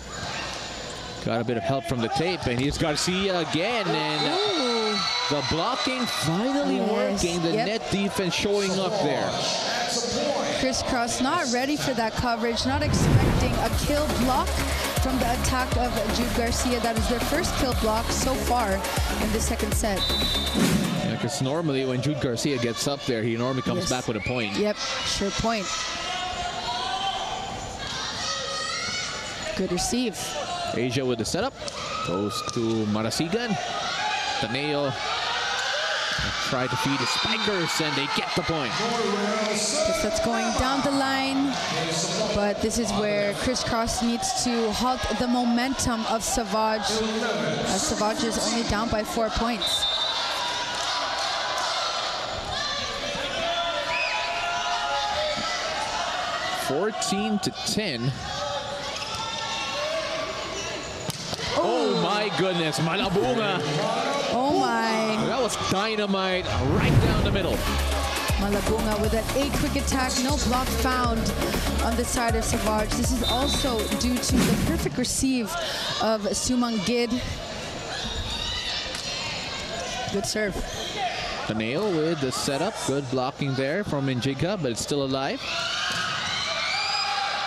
Got a bit of help from the tape, and here's Garcia again, and the blocking finally working. The net defense showing up there. Criss Cross not ready for that coverage, not expecting a kill block from the attack of Jude Garcia. That is their first kill block so far in the second set. Yeah, because normally when Jude Garcia gets up there, he normally comes back with a point. Yep, sure point. Good receive. Asia with the setup. Goes to Marasigan. Taneo try to feed the spikers, and they get the point. Guess that's going down the line. But this is where Criss Cross needs to halt the momentum of Savouge. Savouge is only down by 4 points. (14-10). Oh my goodness, Malabunga. Oh my. That was dynamite right down the middle. Malabunga with an quick attack, no block found on the side of Savouge. This is also due to the perfect receive of Sumangid. Good serve. Taneo with the setup. Good blocking there from Injiga, but it's still alive.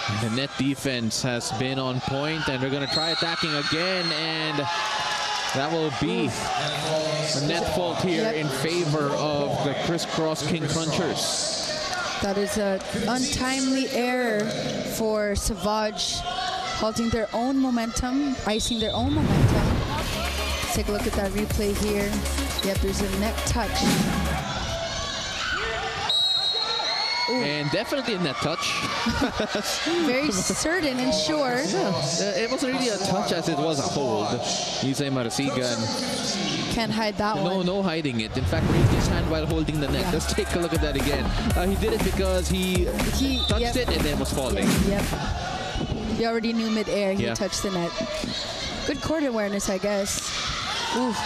And the net defense has been on point, and they're going to try attacking again, and that will be a net fault here in favor of the Criss Cross King Crunchers. That is an untimely error for Savouge, halting their own momentum, icing their own momentum. Let's take a look at that replay here. Yep, there's a net touch. Ooh. And definitely a net touch. Very certain and sure. Yeah, it wasn't really a touch as it was a hold. Issei Marasigan. Can't hide that one. No hiding it. In fact, raised his hand while holding the net. Yeah. Let's take a look at that again. He did it because he touched it and then was falling. Yep. He already knew mid-air he Yeah. touched the net. Good court awareness, I guess. Oof.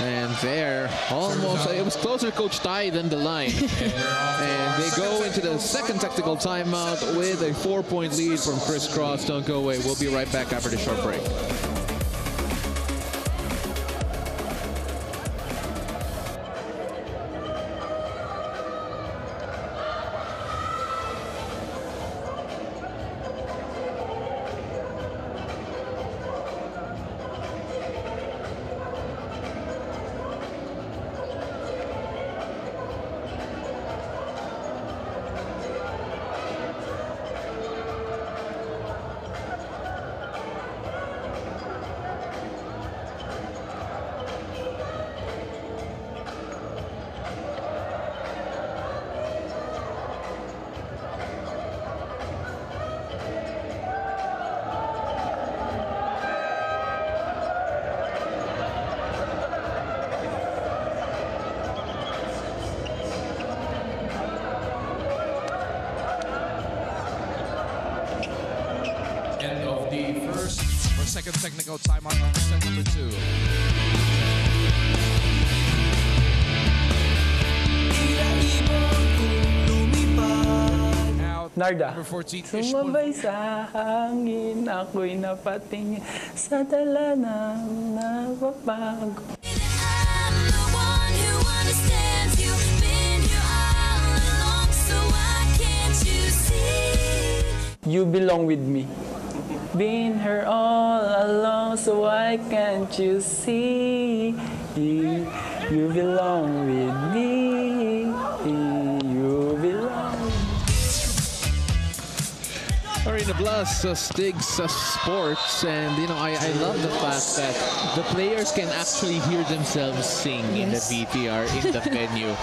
And there, almost, it was closer to Coach Tai than the line. And they go into the second technical timeout with a 4-point lead from Criss Cross. Don't go away. We'll be right back after the short break. second technical timeout on set number 2. Narda. Number 14, Sumabay sa hangin, ako'y napatingin sa dala ng nababago. You belong with me. Been here all along, so why can't you see? You belong with me. You belong. Arena Blast Stigs Sports, and you know I love the fact that the players can actually hear themselves sing in the VTR in the venue.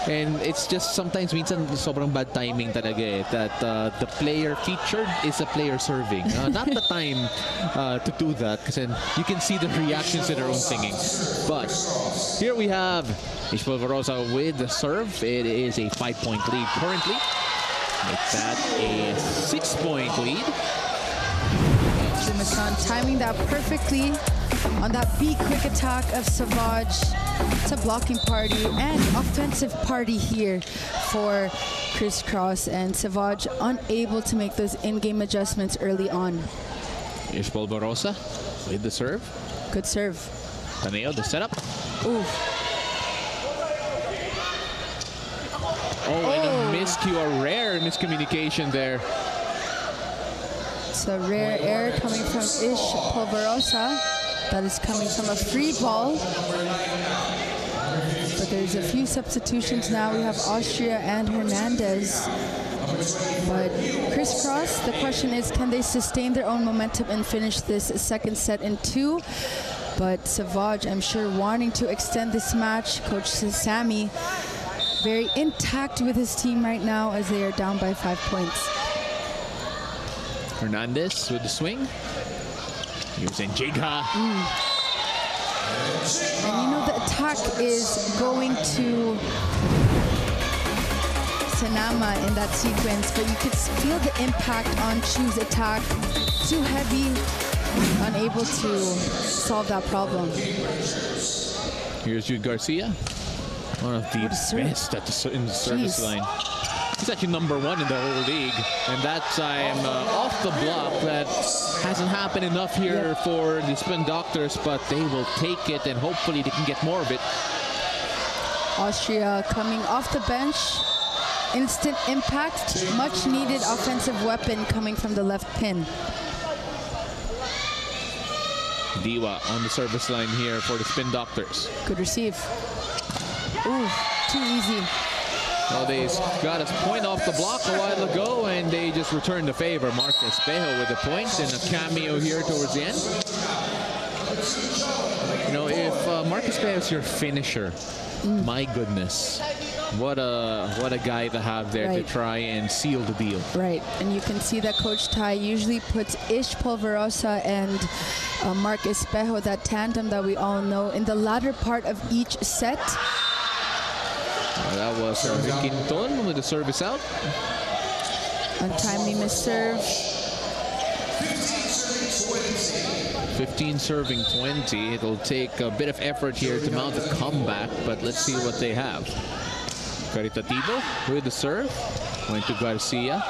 And it's just sometimes minsan sobrang bad timing talaga eh, that the player featured is a player serving. Not the time to do that because you can see the reactions to their own singing. But here we have Ish Polvorosa with the serve. It is a 5-point lead currently. Make that a 6-point lead. Jumasan timing that perfectly on that B-quick attack of Savouge. It's a blocking party and offensive party here for Criss Cross, and Savouge unable to make those in-game adjustments early on. Ish Polvorosa with the serve. Good serve. Taneo, the setup. Ooh. Oh, and a miscue, a rare miscommunication there. It's a rare error coming from Ish Polvorosa. That is coming from a free ball. But there's a few substitutions now. We have Austria and Hernandez. But Criss Cross, the question is, can they sustain their own momentum and finish this second set in 2? But Savouge, I'm sure, wanting to extend this match. Coach Sammy, very intact with his team right now as they are down by 5 points. Hernandez with the swing. Here's Njiga. And you know the attack is going to Sanama in that sequence, but you could feel the impact on Chu's attack. Too heavy, unable to solve that problem. Here's Jude Garcia. One of the best at in the service line. He's actually #1 in the whole league. And that time off the block, that hasn't happened enough here for the Spin Doctors, but they will take it and hopefully they can get more of it. Austria coming off the bench. Instant impact, much needed offensive weapon coming from the left pin. Diwa on the service line here for the Spin Doctors. Good receive. Ooh, too easy. Well, they got a point off the block a while ago, and they just returned the favor. Mark Espejo with the point and a cameo here towards the end. You know, if Mark Espejo is your finisher, my goodness, what a guy to have there to try and seal the deal. Right, and you can see that Coach Ty usually puts Ish Polvorosa and Mark Espejo, that tandem that we all know, in the latter part of each set. That was Quinton with the service out. Untimely misserve. 15 serving 20. It'll take a bit of effort here to mount a comeback, but let's see what they have. Caritativo with the serve. Went to Garcia.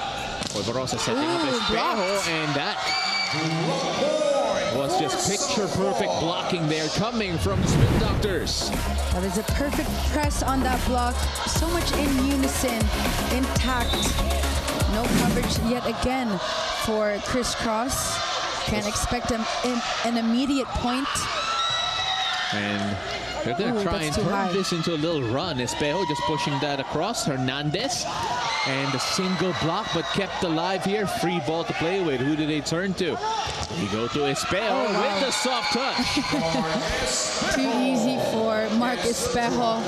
Polvorosa setting up Espejo, and that was just picture-perfect blocking there coming from the Spin Doctors. That is a perfect press on that block. So much in unison, intact. No coverage yet again for Criss Cross. Can't expect an immediate point. And they're going to try and turn this into a little run. Espejo just pushing that across. Hernandez. And a single block, but kept alive here. Free ball to play with. Who do they turn to? They go to Espejo with the soft touch. Too easy for Mark Espejo.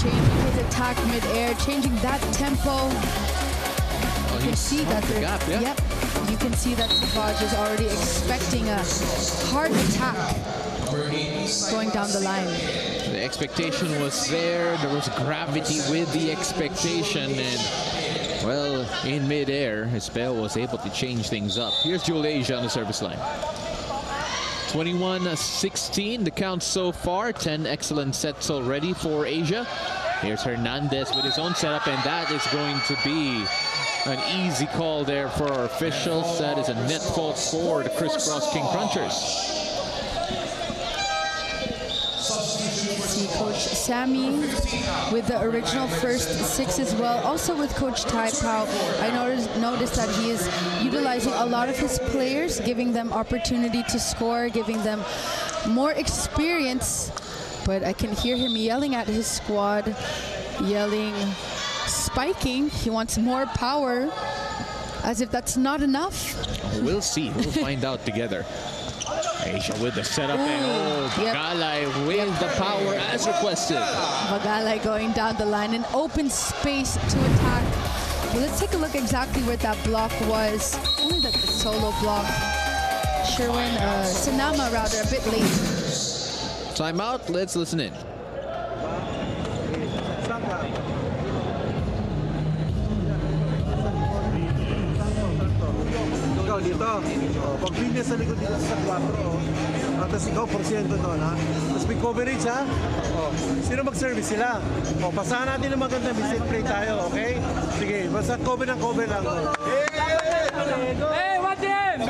Changing his attack mid-air, changing that tempo. You can see that you can see that Savouge is already expecting a hard attack going down the line. The expectation was there. There was gravity with the expectation, and well, in mid-air, Espejo was able to change things up. Here's Jules Asia on the service line. 21-16 the count so far. 10 excellent sets already for Asia. Here's Hernandez with his own setup, and that is going to be an easy call there for our officials. That is a net fault for the Criss Cross King Crunchers. See Coach Sammy with the original first 6 as well. Also with Coach Tai Pao, I noticed that he is utilizing a lot of his players, giving them opportunity to score, giving them more experience. But I can hear him yelling at his squad, yelling, spiking. He wants more power, as if that's not enough. We'll see. We'll find out together. Asia with the setup, and Bagalay with the power as requested. Bagalay going down the line, an open space to attack. Well, let's take a look exactly where that block was. Only like the solo block. Sherwin, Sanama rather, a bit late. Timeout, let's listen in. Ikaw dito, pag linya sa likod dito sa 4, tapos ikaw porsyento doon, ha? Tapos may coverage, ha? Sino mag-service sila? Pasahan natin ng maganda, missile play tayo, okay? Sige, basta cover ng cover lang. Hey, what team?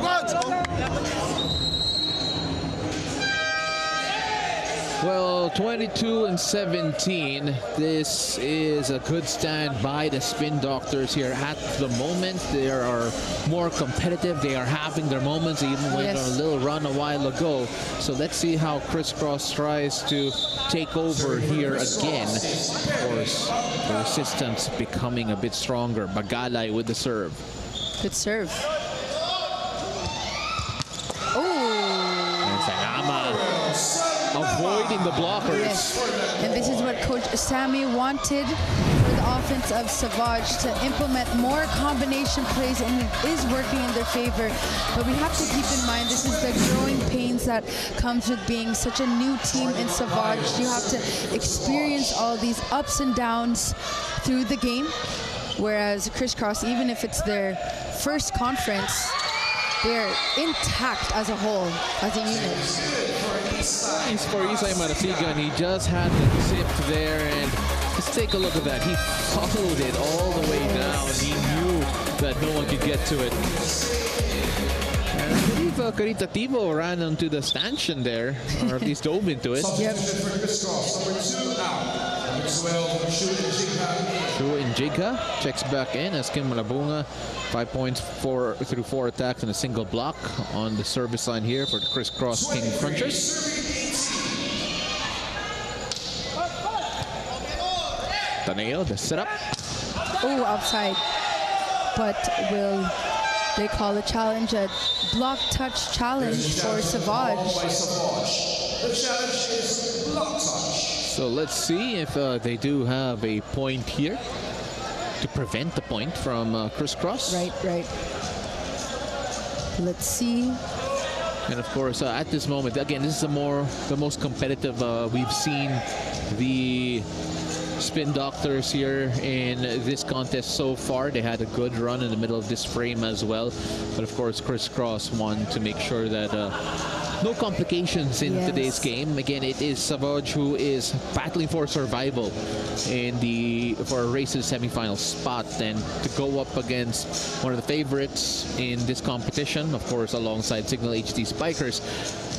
Well, 22-17. This is a good stand by the Spin Doctors here at the moment. They are more competitive. They are having their moments, even went on a little run a while ago. So let's see how Criss Cross tries to take over here again. Of course, the resistance becoming a bit stronger. Bagalay with the serve. Good serve. Oh! And Sanama avoiding the blockers. Yes. And this is what Coach Sammy wanted for the offense of Savouge, to implement more combination plays, and it is working in their favor. But we have to keep in mind, this is the growing pains that comes with being such a new team in Savouge. You have to experience all these ups and downs through the game, whereas Criss Cross, even if it's their first conference, they're intact as a whole, as a unit. He's for Isai Marasigan. He just had the tip there, and let's take a look at that. He followed it all the way down. He knew that no one could get to it. And I believe Caritativo ran onto the stanchion there, or at least dove into it. Yep. Shu and Jigha checks back in as Kim Malabunga. 5 points through 4 attacks and a single block on the service line here for the Criss Cross King Crunchers. Taneo, the setup. Oh, outside. But will they call a challenge a block touch challenge for Savouge? The challenge is block touch. So let's see if they do have a point here to prevent the point from Criss Cross. Right. Let's see. And of course, at this moment, again, this is the most competitive we've seen the Spin Doctors here in this contest so far. They had a good run in the middle of this frame as well. But of course, Criss Cross wanted to make sure that no complications in today's game. Again, it is Savouge who is battling for survival for a race to the semifinal spot, and to go up against one of the favorites in this competition, of course, alongside Signal HD Spikers,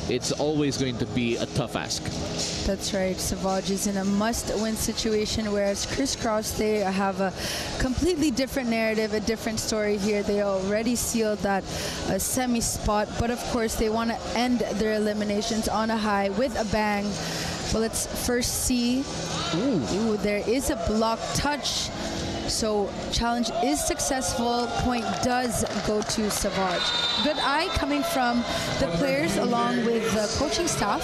it's always going to be a tough ask. That's right. Savouge is in a must-win situation, whereas Criss Cross, they have a completely different narrative, a different story here. They already sealed that semi spot, but of course they want to end their eliminations on a high with a bang. Well, let's first see. Ooh, there is a block touch. So challenge is successful. Point does go to Savouge. Good eye coming from the players along with the coaching staff.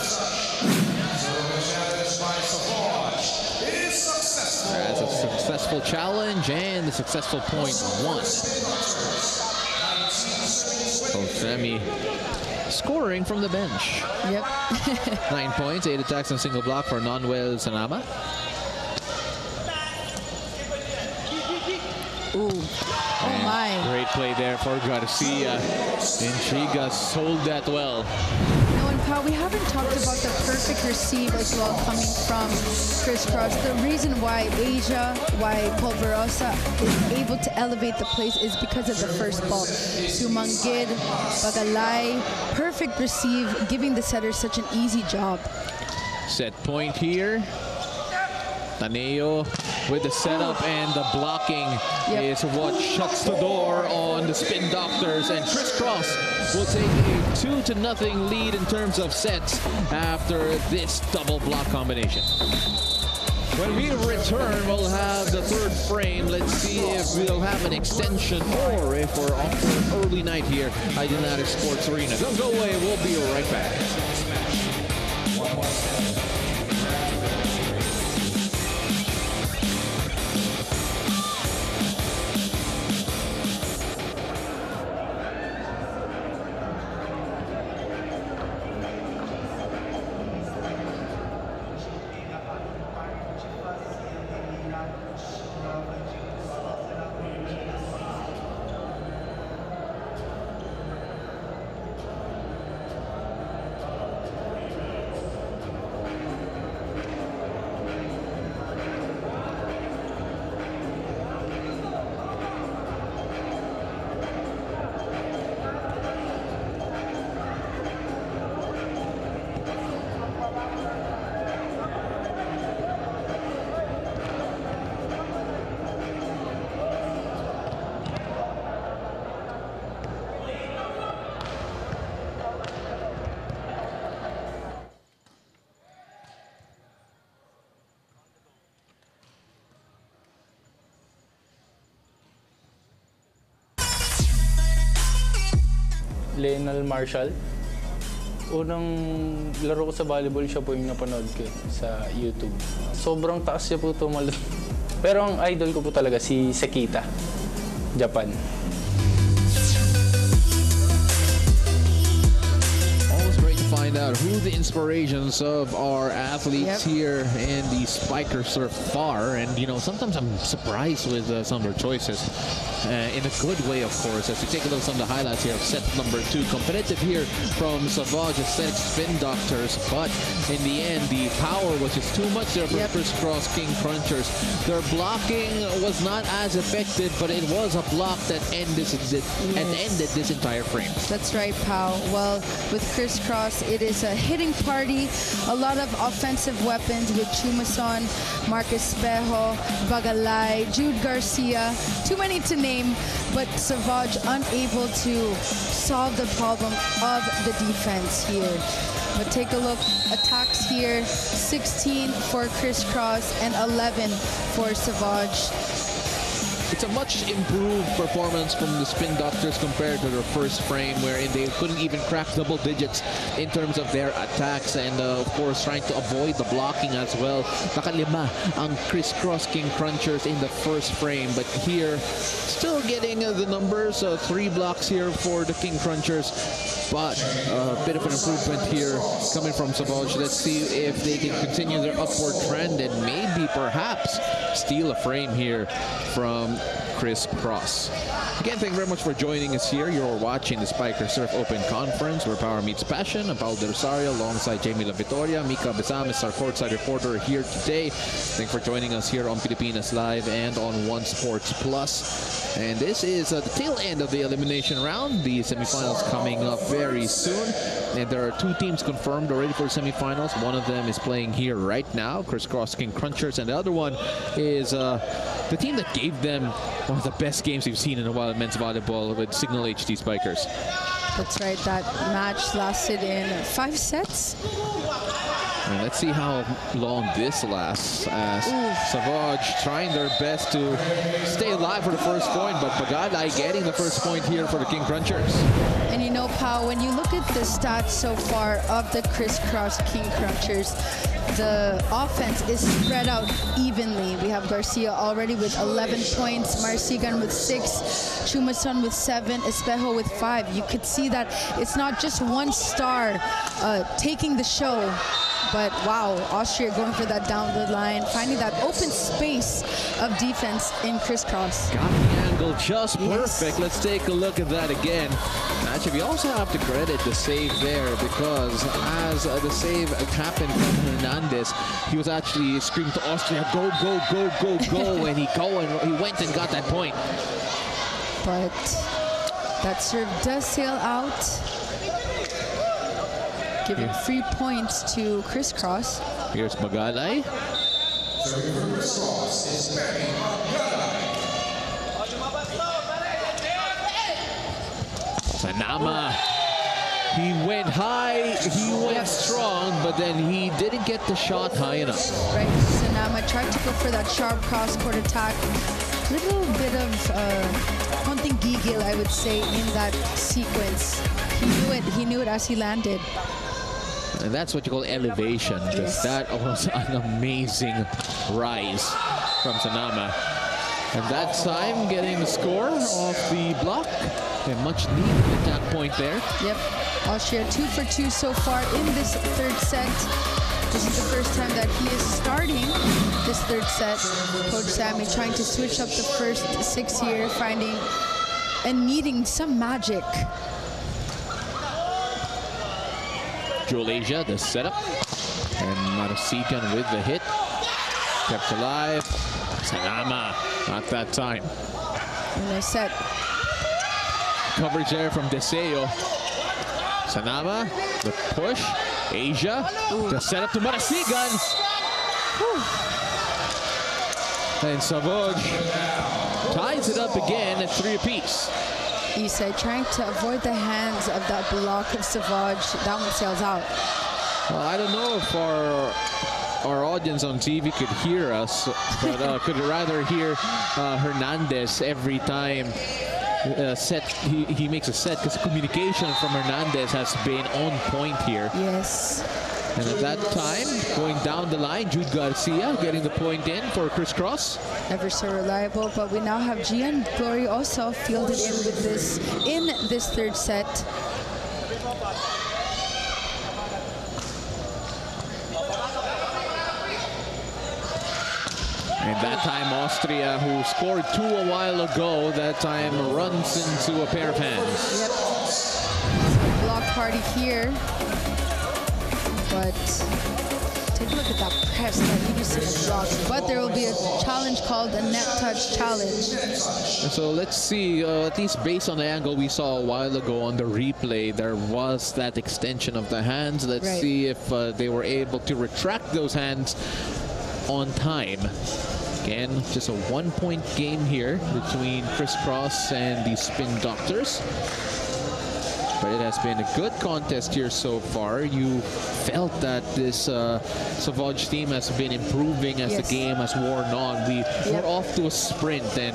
As a successful challenge and the successful point one. So Sammy scoring from the bench. Yep. 9 points, 8 attacks and single block for non-Whale Sanama. Ooh. Oh my. Great play there for Garcia. And Chiga sold that well. No, in Pao, we haven't talked about the perfect receive as well coming from Criss Cross. The reason why Asia, why Polverosa is able to elevate the plays is because of the first ball. Sumanggid, Bagalay, perfect receive, giving the setter such an easy job. Set point here. Taneo with the setup and the blocking is what shuts the door on the Spin Doctors, and Criss Cross will take a 2-0 lead in terms of sets after this double block combination. When we return, we'll have the third frame. Let's see if we'll have an extension or if we're off for an early night here at United Sports Arena. Don't go away, we'll be right back. Lionel Marshall. Unang laro ko sa volleyball, siya po yung napanood ko sa YouTube. Sobrang taas siya po tumalon. Pero ang idol ko po talaga si Sekita, Japan. Find out who the inspirations of our athletes here in the Spiker Surf are, and you know, sometimes I'm surprised with some of their choices in a good way, of course. As we take a look at some of the highlights here of set number 2, competitive here from Savouge Spin Doctors, but in the end the power was just too much there for Criss Cross King Crunchers. Their blocking was not as effective, but it was a block that ended this entire frame. That's right, Pao. Well, with Criss Cross, it is a hitting party, a lot of offensive weapons with Chumason, Marcus Espejo, Bagalay, Jude Garcia, too many to name, but Savouge unable to solve the problem of the defense here. But take a look, attacks here, 16 for Criss Cross and 11 for Savouge. It's a much improved performance from the Spin Doctors compared to their first frame, wherein they couldn't even crack double digits in terms of their attacks, and of course trying to avoid the blocking as well. Nakalima ang Criss Cross King Crunchers in the first frame, but here still getting the numbers, 3 blocks here for the King Crunchers, but a bit of an improvement here coming from Savouge. Let's see if they can continue their upward trend and maybe perhaps steal a frame here from Criss Cross. Again, thank you very much for joining us here. You're watching the Spiker Surf Open Conference, where power meets passion. I'm Paul De Rosario alongside Jamie La Victoria. Mika Besames, our courtside reporter, here today. Thanks for joining us here on Pilipinas Live and on One Sports Plus. And this is the tail end of the elimination round. The semifinals coming up very soon. And there are 2 teams confirmed already for semifinals. One of them is playing here right now, Criss Cross King Crunchers, and the other one is the team that gave them one of the best games we've seen in a while in men's volleyball with Signal HD Spikers. That's right, that match lasted in 5 sets. And let's see how long this lasts, as Savouge trying their best to stay alive for the first point, but Bagalay getting the first point here for the King Crunchers. And you know, Pao, when you look at the stats so far of the Criss Cross King Crunchers, the offense is spread out evenly. We have Garcia already with 11 points, Marcigan with 6, Chumason with 7, Espejo with 5. You could see that it's not just one star taking the show, but wow, Austria going for that down the line, finding that open space of defense in Criss Cross. Got the angle just perfect. Let's take a look at that again. Actually, we also have to credit the save there, because as the save happened from Hernandez, he was actually screaming to Austria, go, go, go, go, go, and he went and got that point. But that serve does sail out, giving 3 points to Criss Cross. Here's Magalay. Sanama. He went high, he went strong, but then he didn't get the shot high enough. Right, Sanama tried to go for that sharp cross-court attack. Little bit of konting gigil, I would say, in that sequence. He knew it as he landed. And that's what you call elevation, because that was an amazing rise from Sanama. And that time getting the score off the block. A much needed attack point there. Yep, Austria 2 for 2 so far in this third set. This is the first time that he is starting this third set. Coach Sammy trying to switch up the first 6 here, finding and needing some magic. Julasia, the setup. And Marasikan with the hit. Kept alive. Sanama, not that time. And I said, coverage there from Deseo. Sanama, the push. Asia, the setup to Marasigan. And Savouge ties it up again at 3 apiece. Isai trying to avoid the hands of that block of Savouge. That one sails out. Well, I don't know if our audience on TV could hear us, but could rather hear Hernandez every time he makes a set, because communication from Hernandez has been on point here. Yes. And at that time, going down the line, Jude Garcia getting the point in for Criss Cross. Never so reliable, but we now have Gian Glory also fielded in with this in this third set. And that time, Austria, who scored 2 a while ago, that time runs into a pair of hands. Yep. Block party here. But take a look at that press that you see in the blocks. But there will be a challenge called a net touch challenge. So let's see, at least based on the angle we saw a while ago on the replay, there was that extension of the hands. Let's see if they were able to retract those hands on time. Again, just a 1-point game here between Criss Cross and the Spin Doctors. But it has been a good contest here so far. You felt that this Savouge team has been improving as the game has worn on. We're off to a sprint, and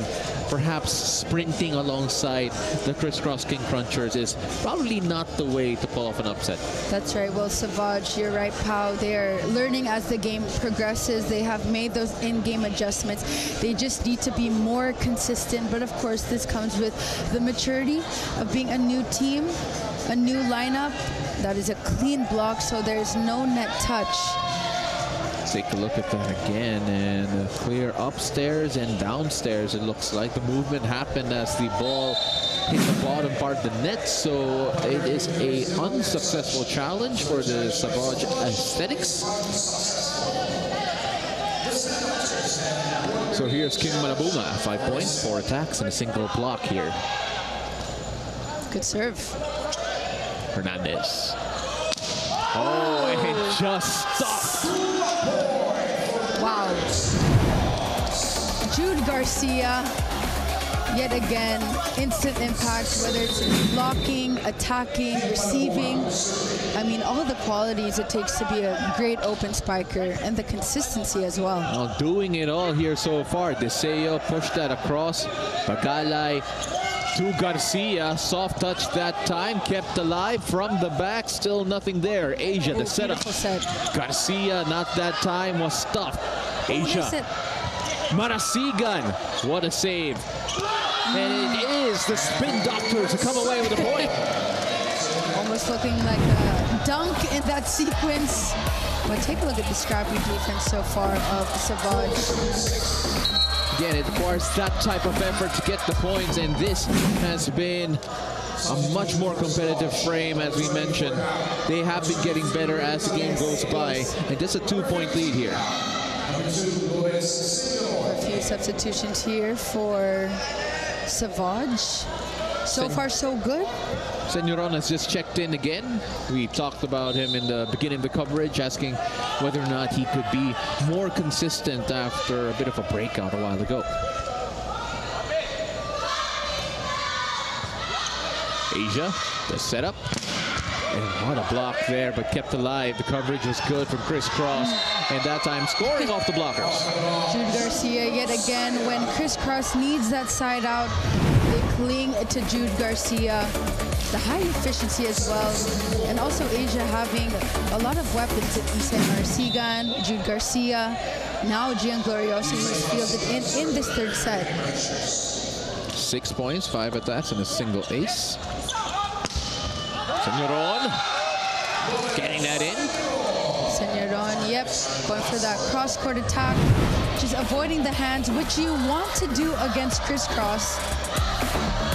perhaps sprinting alongside the Criss Cross King Crunchers is probably not the way to pull off an upset. That's right. Well, Savouge, you're right, Pao. They're learning as the game progresses. They have made those in-game adjustments. They just need to be more consistent. But of course, this comes with the maturity of being a new team, a new lineup. That is a clean block, so there's no net touch. Take a look at that again, and clear upstairs and downstairs. It looks like the movement happened as the ball hit the bottom part of the net, so it is a unsuccessful challenge for the Savouge Aesthetics. So here's King Manabunga, 5 points, 4 attacks, and a single block here. Good serve. Hernandez. Oh, and it just stopped. Wow. Jude Garcia, yet again, instant impact, whether it's blocking, attacking, receiving. I mean, all the qualities it takes to be a great open spiker, and the consistency as well. Well, doing it all here so far. Deseo pushed that across. Bagalay to Garcia, soft touch that time, kept alive from the back, still nothing there. Asia, the setup. Garcia, not that time, was stuffed. Asia, Marasigan, what a save. And it is the Spin Doctors who come away with a point. Almost looking like a dunk in that sequence. But take a look at the scrappy defense so far of Savouge. Again, it requires that type of effort to get the points, and this has been a much more competitive frame, as we mentioned. They have been getting better as the game goes by, and just a 2-point lead here. A few substitutions here for Savouge. So far, so good. Senyoron has just checked in again. We talked about him in the beginning of the coverage, asking whether or not he could be more consistent after a bit of a breakout a while ago. Asia, the setup. And what a block there, but kept alive. The coverage was good from Criss Cross, and that time scoring off the blockers. Jude Garcia yet again, when Criss Cross needs that side out, they cling to Jude Garcia. The high efficiency as well, and also Asia having a lot of weapons at Isay Marasigan, Jude Garcia, now Gian Glorioso, who's fielded in this third set. 6 points, 5 attacks, and a single ace. Senyoron getting that in. Senyoron, yep, going for that cross-court attack, just avoiding the hands, which you want to do against Criss Cross.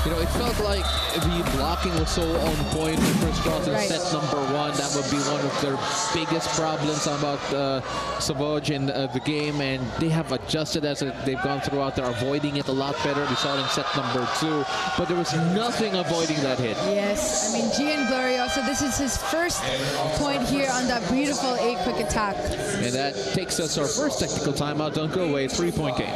You know, it felt like the blocking was so on point for Criss Cross in set number 1. That would be one of their biggest problems about Savouge in the game, and they have adjusted as they've gone throughout. They're avoiding it a lot better. We saw it in set number 2, but there was nothing avoiding that hit. Yes, I mean, Gian Glorioso, this is his first point here on that beautiful 8-quick attack. And that takes us our first technical timeout. Don't go away, 3-point game.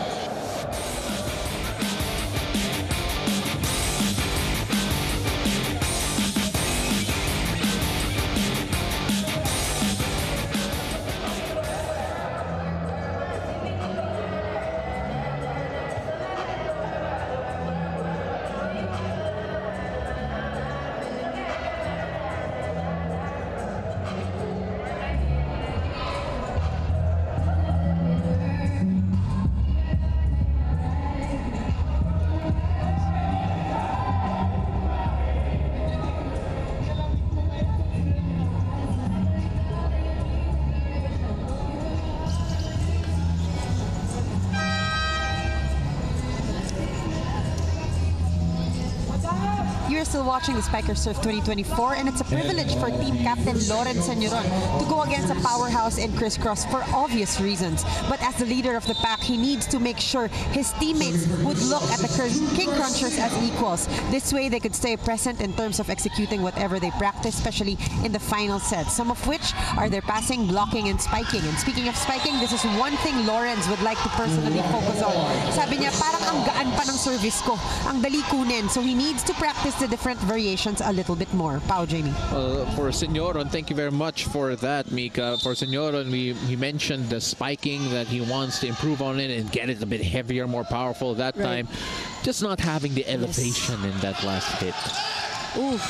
You're still watching the Spiker Surf 2024, and it's a privilege for team captain Loren Senyoron to go against a powerhouse in Criss Cross for obvious reasons. But as the leader of the pack, he needs to make sure his teammates would look at the King Crunchers as equals. This way, they could stay present in terms of executing whatever they practice, especially in the final set, some of which are their passing, blocking, and spiking. And speaking of spiking, this is one thing Lorenz would like to personally focus on. Sabi niya, parang ang gaan pa ng service ko, ang dali kunin. So he needs to practice the different variations a little bit more. Pao, Jamie. For Senyoron, thank you very much for that, Mika. For Senyoron, he mentioned the spiking, that he wants to improve on it and get it a bit heavier, more powerful that time. Just not having the elevation in that last hit. Ooh.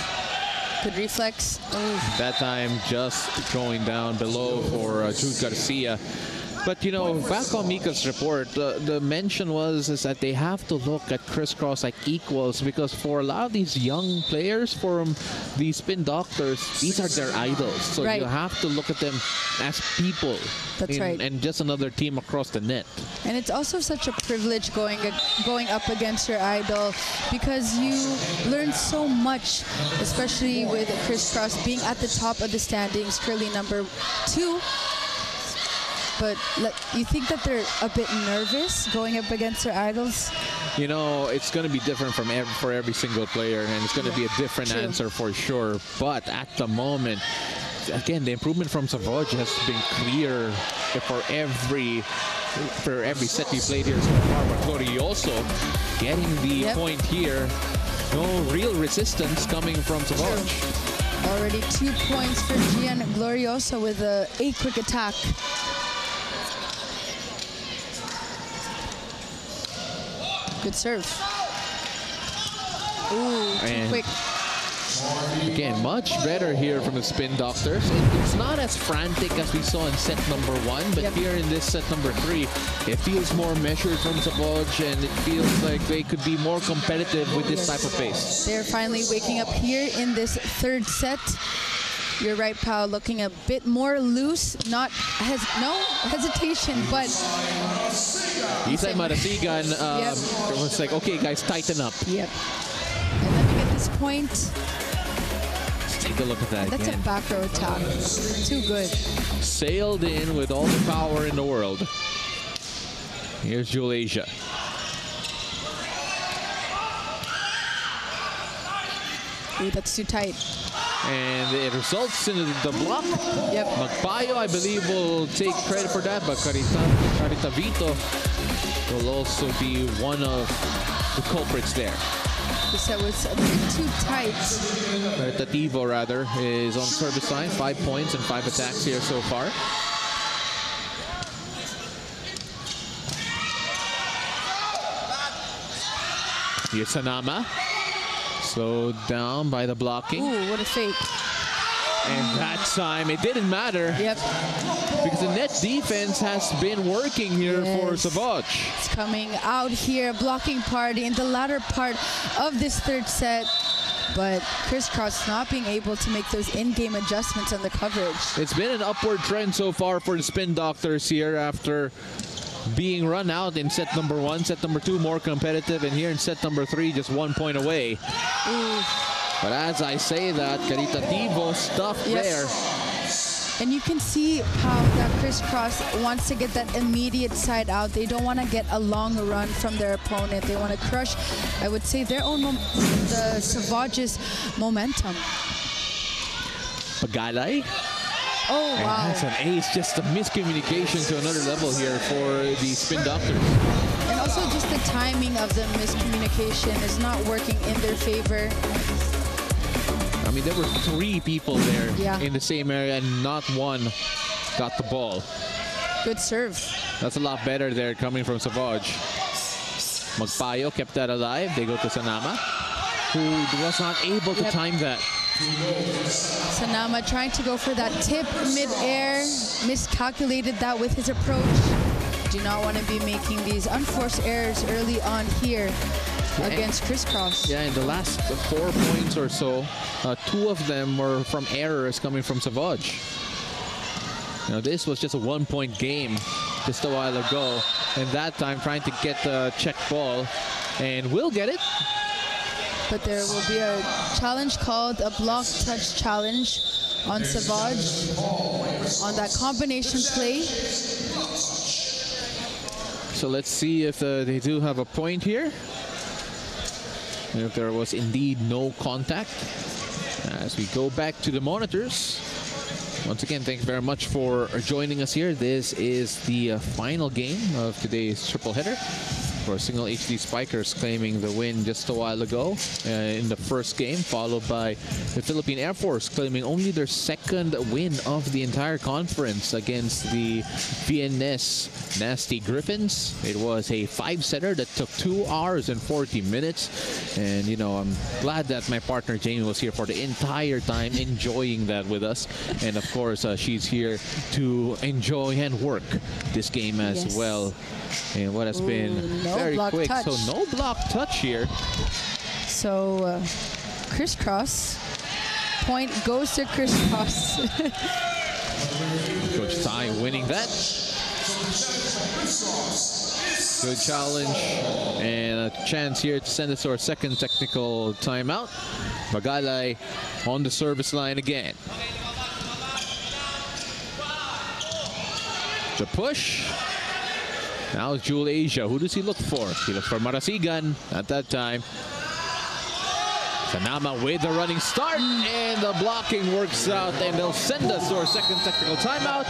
Good reflex. Ooh. That time just going down below for Jude Garcia. But, you know, back on Mika's report, the mention is that they have to look at Criss Cross like equals, because for a lot of these young players, for the Spin Doctors, these are their idols. So you have to look at them as people. That's right. And just another team across the net. And it's also such a privilege going up against your idol, because you learn so much, especially with Criss Cross being at the top of the standings, currently number 2. But you think that they're a bit nervous going up against their idols? You know, it's going to be different for every single player, and it's going to be a different answer for sure. But at the moment, again, the improvement from Savouge has been clear for every set we played here so far. But Glorioso getting the point here. No real resistance coming from Savouge. Already 2 points for Gian Glorioso with a 8-quick attack. Good serve. Ooh, too quick. Again, much better here from the Spin Doctors. It's not as frantic as we saw in set number 1, but here in this set number 3, it feels more measured from Savouge, and it feels like they could be more competitive with this type of pace. They're finally waking up here in this third set. You're right, Pao. Looking a bit more loose. No hesitation, but he said Marasigan yep. was like, okay, guys, tighten up. Yep. And let me get this point. Let's take a look at that. That's again. a back row attack. Too good. Sailed in with all the power in the world. Here's Julasia. Ooh, that's too tight. And it results in the block. Yep. Magpayo, I believe, will take credit for that, but Carita Vito will also be one of the culprits there. This set was a bit too tight. Carita Tivo, rather, is on service line. 5 points and 5 attacks here so far. Here's Sanama. Slowed down by the blocking. Ooh, what a fake. And that time, it didn't matter. Yep. Because the net defense has been working here for Savouge. It's coming out here, blocking party in the latter part of this third set. But Criss Cross not being able to make those in-game adjustments on the coverage. It's been an upward trend so far for the Spin Doctors here after being run out in set number 1. Set number 2 more competitive, and here in set number 3 just 1 point away. Ooh. But as I say that, Caritativo stuff there. And you can see how that Criss Cross wants to get that immediate side out. They don't want to get a long run from their opponent. They want to crush, I would say, their own the Savouge's momentum. Pagalay. Oh, and wow. that's an ace, just a miscommunication to another level here for the Spin Doctors. And also just the timing of the miscommunication is not working in their favor. I mean, there were 3 people there in the same area and not one got the ball. Good serve. That's a lot better there coming from Savouge. Magpayo kept that alive. They go to Sanama, who was not able to time that. Sanama trying to go for that tip mid-air, miscalculated that with his approach. Do not want to be making these unforced errors early on here against Criss Cross. Yeah, in the last 4 points or so, 2 of them were from errors coming from Savouge. Now this was just a 1-point game just a while ago, and that time trying to get the check ball, and will get it. But there will be a challenge called a block touch challenge on Savouge on that combination play. So let's see if they do have a point here. And if there was indeed no contact. As we go back to the monitors. Once again, thanks very much for joining us here. This is the final game of today's triple header. For Single HD Spikers claiming the win just a while ago in the first game, followed by the Philippine Air Force claiming only their 2nd win of the entire conference against the VNS Nasty Griffins. It was a 5-setter that took 2 hours and 40 minutes. And, you know, I'm glad that my partner Jamie was here for the entire time, enjoying that with us. And, of course, she's here to enjoy and work this game as well. And what has been very quick. Touch. So no block touch here. So Criss Cross. Point goes to Criss Cross. Coach Tai winning that. Good challenge. And a chance here to send us to our 2nd technical timeout. Pagalay on the service line again. The push. Now it's Julasia. Who does he look for? He looks for Marasigan at that time. Sanama with the running start, and the blocking works out, and they'll send us to our 2nd technical timeout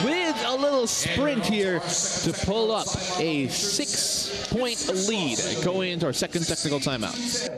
with a little sprint here to pull up a 6-point lead going into our 2nd technical timeout.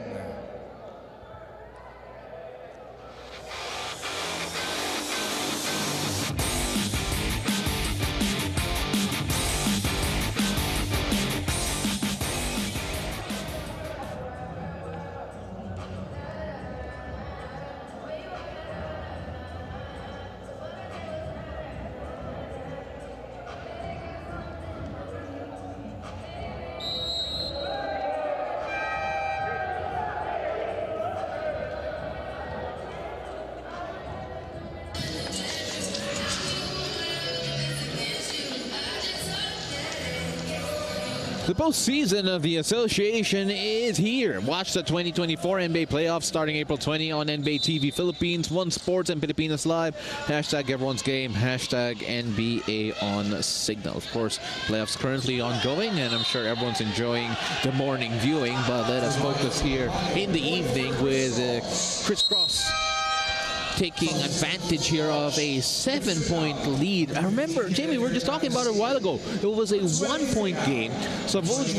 The postseason of the association is here. Watch the 2024 NBA playoffs starting April 20 on NBA TV Philippines, One Sports and Pilipinas Live. Hashtag everyone's game. Hashtag NBA on Signal. Of course, playoffs currently ongoing, and I'm sure everyone's enjoying the morning viewing. But let us focus here in the evening with Criss Cross taking advantage here of a 7-point lead. I remember, Jamie, we were just talking about it a while ago. It was a 1-point game. Savouge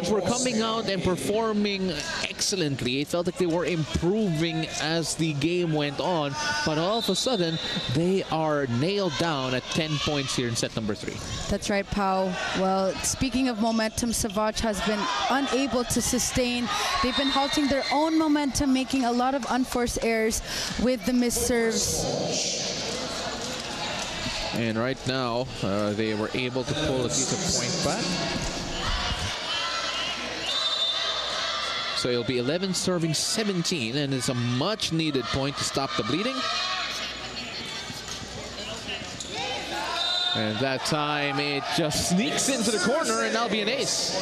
were coming out and performing excellently. It felt like they were improving as the game went on, but all of a sudden, they are nailed down at 10 points here in set number 3. That's right, Pao. Well, speaking of momentum, Savouge has been unable to sustain. They've been halting their own momentum, making a lot of unforced errors with the missed serves. And right now, they were able to pull at least a point back. So it'll be 11 serving 17, and it's a much needed point to stop the bleeding. And that time it just sneaks into the corner, and that'll be an ace.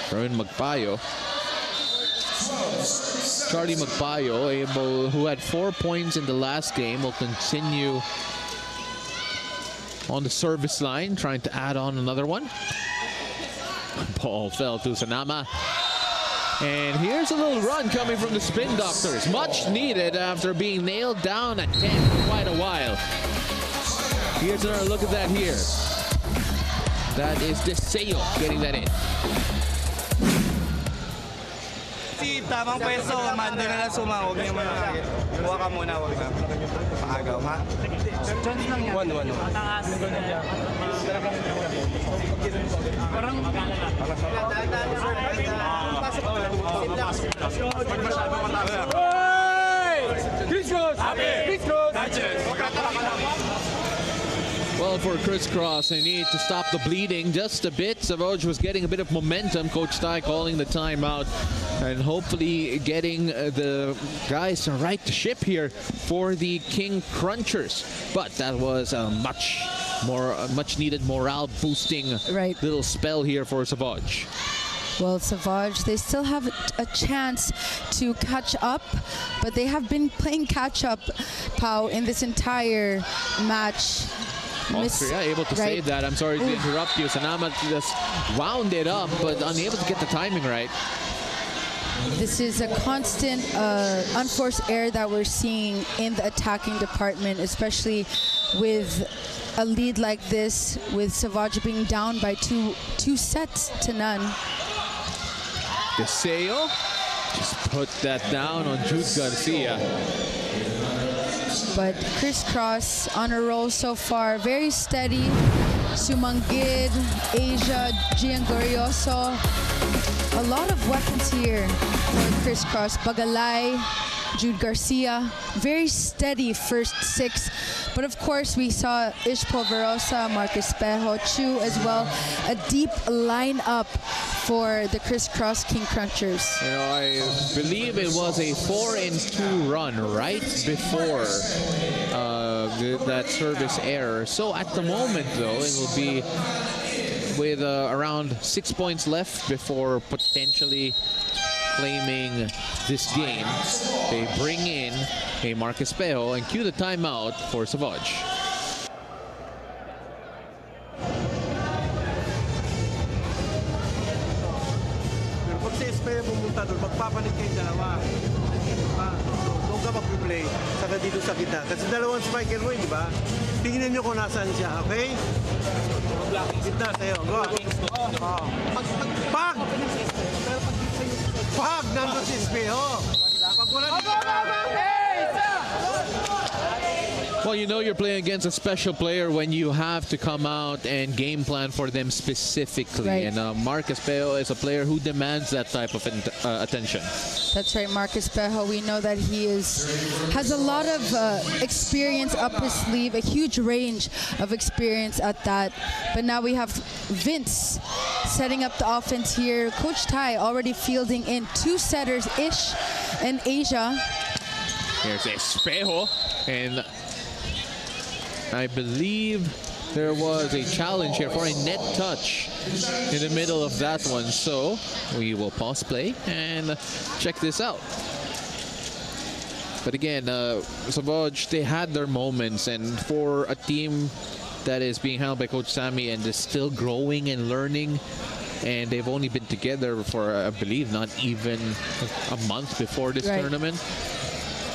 Charlie Magpayo, who had 4 points in the last game, will continue on the service line, trying to add on another one. Ball fell to Sanama. And here's a little run coming from the Spin Doctors. Much needed after being nailed down at 10 for quite a while. Here's another look at that here. That is Deseo getting that in. Tamang pwesto, mando na lang suma, huwag niyo manakit. Huwag ka muna, huwag na. Paagaw, ha? 1-1. Criss Cross! Criss Cross! Well, for Criss Cross, they need to stop the bleeding just a bit. Savouge was getting a bit of momentum. Coach Tai calling the timeout and hopefully getting the guys to right the ship here for the King Crunchers. But that was a much needed morale boosting little spell here for Savouge. Well, Savouge, they still have a chance to catch up, but they have been playing catch up, Pao, in this entire match. Austria able to save that. I'm sorry to interrupt you. Sanama just wound it up, but unable to get the timing right. This is a constant unforced error that we're seeing in the attacking department, especially with a lead like this, with Savouge being down by two sets to none. Deseo just put that down on Jude Garcia. But Criss Cross on a roll so far, very steady. Sumanggid, Asia, Gian Glorioso. A lot of weapons here for Criss Cross. Bagalay, Jude Garcia, very steady first 6. But of course, we saw Ish Polverosa, Marcus Pejo, Chu as well. A deep lineup for the Criss Cross King Crunchers. You know, I believe it was a 4-2 run right before that service error. So at the moment, though, it will be with around 6 points left before potentially claiming this game. They bring in a Marcus Pejo and cue the timeout for Savouge. Pero pag si Espejo pumunta doon, magpapalit kayo dalawa. Doon ka mag-play, saka dito sa kita. Kasi dalawang spiker mo, di ba? Tingnan nyo kung nasaan siya, okay? Kita sa'yo, go. Pag nandun si Espejo. Pag wala Well, you know you're playing against a special player when you have to come out and game plan for them specifically. Right. And Marcus Pejo is a player who demands that type of attention. That's right, Marcus Pejo. We know that he has a lot of experience up his sleeve, a huge range of experience at that. But now we have Vince setting up the offense here. Coach Tai already fielding in 2 setters, Ish and Asia. Here's Espejo, and I believe there was a challenge here for a net touch in the middle of that one. So we will pause play and check this out. But again, Savouge, they had their moments, and for a team that is being handled by Coach Sammy and is still growing and learning, and they've only been together for, I believe, not even a month before this tournament.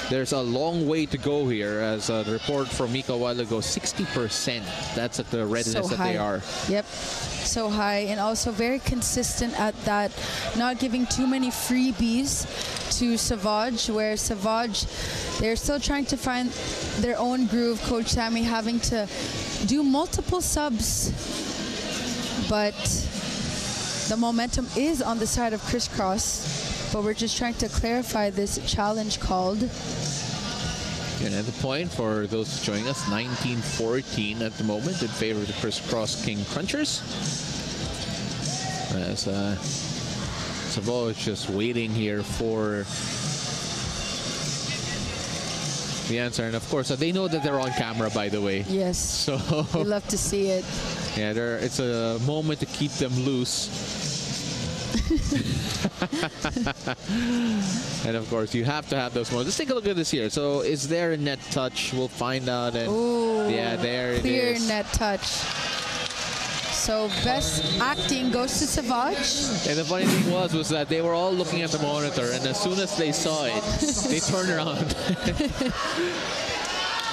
There's a long way to go here, as the report from Mika a while ago, 60%. That's at the readiness that they are. Yep, so high, and also very consistent at that, not giving too many freebies to Savouge, where Savouge, they're still trying to find their own groove. Coach Sammy having to do multiple subs, but the momentum is on the side of Criss Cross. But we're just trying to clarify this challenge called. And at the point, for those joining us, 19-14 at the moment in favor of the Criss Cross King Crunchers. As Savouge just waiting here for the answer. And of course, they know that they're on camera, by the way. Yes. So we love to see it. Yeah, it's a moment to keep them loose. And of course, you have to have those moments. Let's take a look at this here. So, is there a net touch? We'll find out. And ooh, yeah, there it clear is. Net touch. So, best acting goes to Savouge. And the funny thing was that they were all looking at the monitor, and as soon as they saw it, they turned around.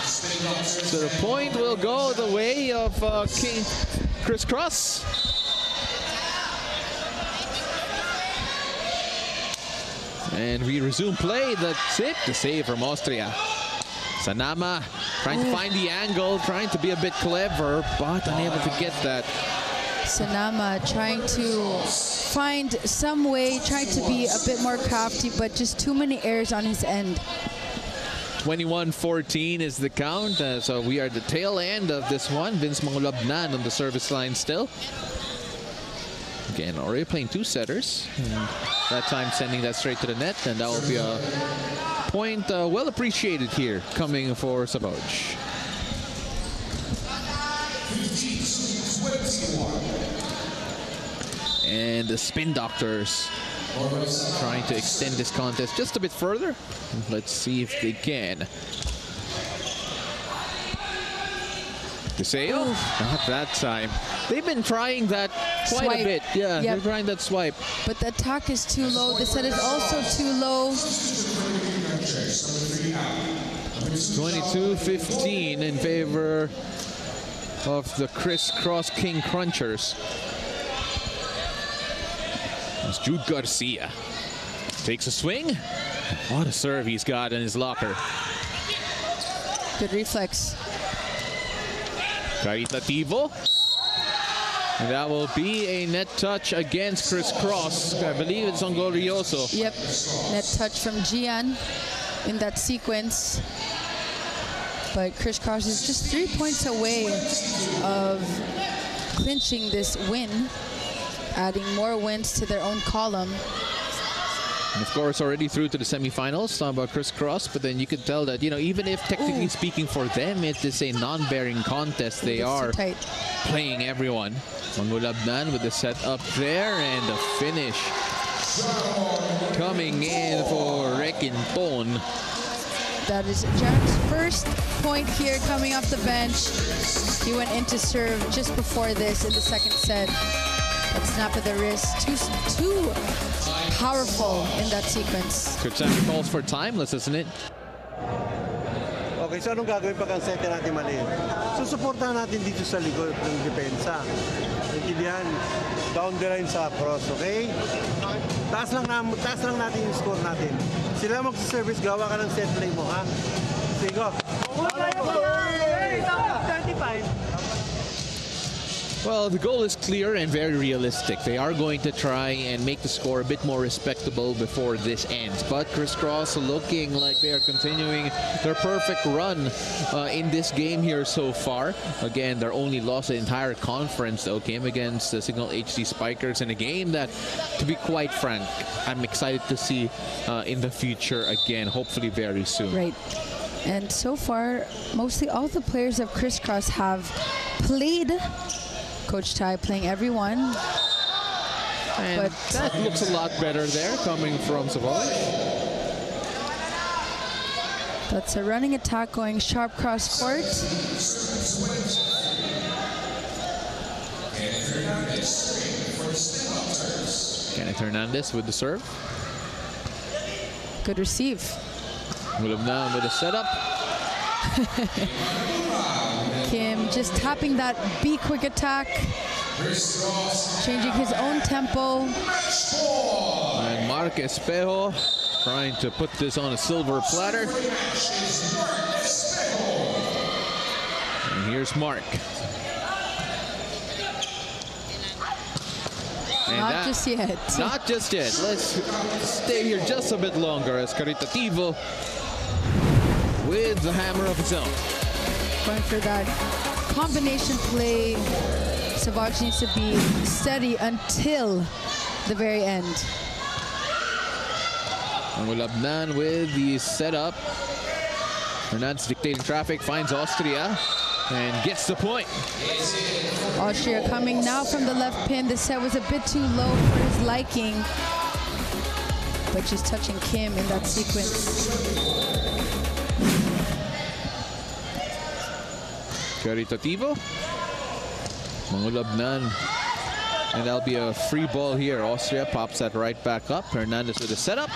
So the point will go the way of Criss Cross. And we resume play. That's it. The save from Austria. Sanama trying to find the angle, trying to be a bit clever, but unable to get that. Sanama trying to find some way, trying to be a bit more crafty, but just too many errors on his end. 21-14 is the count. So we are at the tail end of this one. Vince Mangulabnan on the service line still. Again, already playing two setters. And that time sending that straight to the net, and that will be a point well appreciated here coming for Savouge. And the Spin Doctors trying to extend this contest just a bit further. Let's see if they can. Deseo? Not that time. They've been trying that quite a bit. Yeah, they're trying that swipe. But the attack is too low. The set is also too low. 22-15 in favor of the Criss Cross King Crunchers. As Jude Garcia takes a swing. What a serve he's got in his locker. Good reflex. Caritativo. And that will be a net touch against Criss Cross. I believe it's on Glorioso. Yep, net touch from Gian in that sequence. But Criss Cross is just 3 points away of clinching this win, adding more wins to their own column. And of course, already through to the semifinals, talking about Criss Cross, but then you could tell that, you know, even if technically speaking for them, it is a non-bearing contest, they are playing everyone. Mangulabnan with the set up there, and the finish coming in for Requinton. That is Jack's first point here coming off the bench. He went in to serve just before this in the second set. That snap of the wrist, too powerful in that sequence. Coach Sammy calls for timeless, isn't it? Okay, so anong gagawin pag ang center natin maliit? Susuportahan natin dito sa likod ng depensa. Intindihan, down the line sa cross, okay? Taas lang natin yung score natin. Sila magsa-service, gawa ka ng set play mo, ha? Sige, go. 35. Well, the goal is clear and very realistic. They are going to try and make the score a bit more respectable before this ends. But Criss Cross looking like they are continuing their perfect run in this game here so far. Again, their only loss in the entire conference, though, came against the Signal HD Spikers in a game that, to be quite frank, I'm excited to see in the future again, hopefully very soon. Right. And so far, mostly all the players of Criss Cross have played. Coach Tai playing everyone. And but that looks a lot better there coming from Savouge. That's a running attack going sharp cross court. Kenneth Hernandez with the serve. Good receive. Mulabnan with a setup. Kim just tapping that be quick attack. Changing his own tempo. And Mark Espejo trying to put this on a silver platter. And here's Mark. And not just yet. Not just yet. Let's stay here just a bit longer as Caritativo with the hammer of his own. Going for that combination play. Savouge needs to be steady until the very end. And Mulabnan with the setup. Hernandez dictating traffic, finds Austria and gets the point. Austria coming now from the left pin. The set was a bit too low for his liking, but just touching Kim in that sequence. Caritativo. Mulabnan. And that'll be a free ball here. Austria pops that right back up. Hernandez with a setup.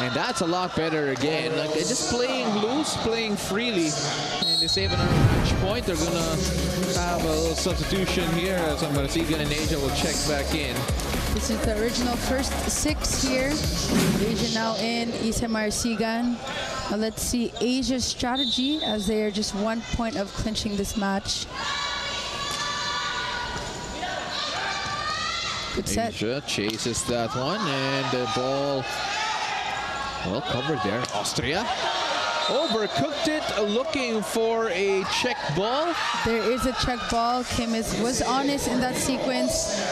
And that's a lot better again. Like, they're just playing loose, playing freely. And they save another match point. They're going to have a little substitution here. So I'm going to see Gan and Asia will check back in. This is the original first 6 here. Asia now in, Isamar Sigan. Now let's see Asia's strategy as they are just 1 point of clinching this match. Good set. Asia chases that one, and the ball, well covered there. Austria overcooked it, looking for a check ball. There is a check ball. Kim was honest in that sequence,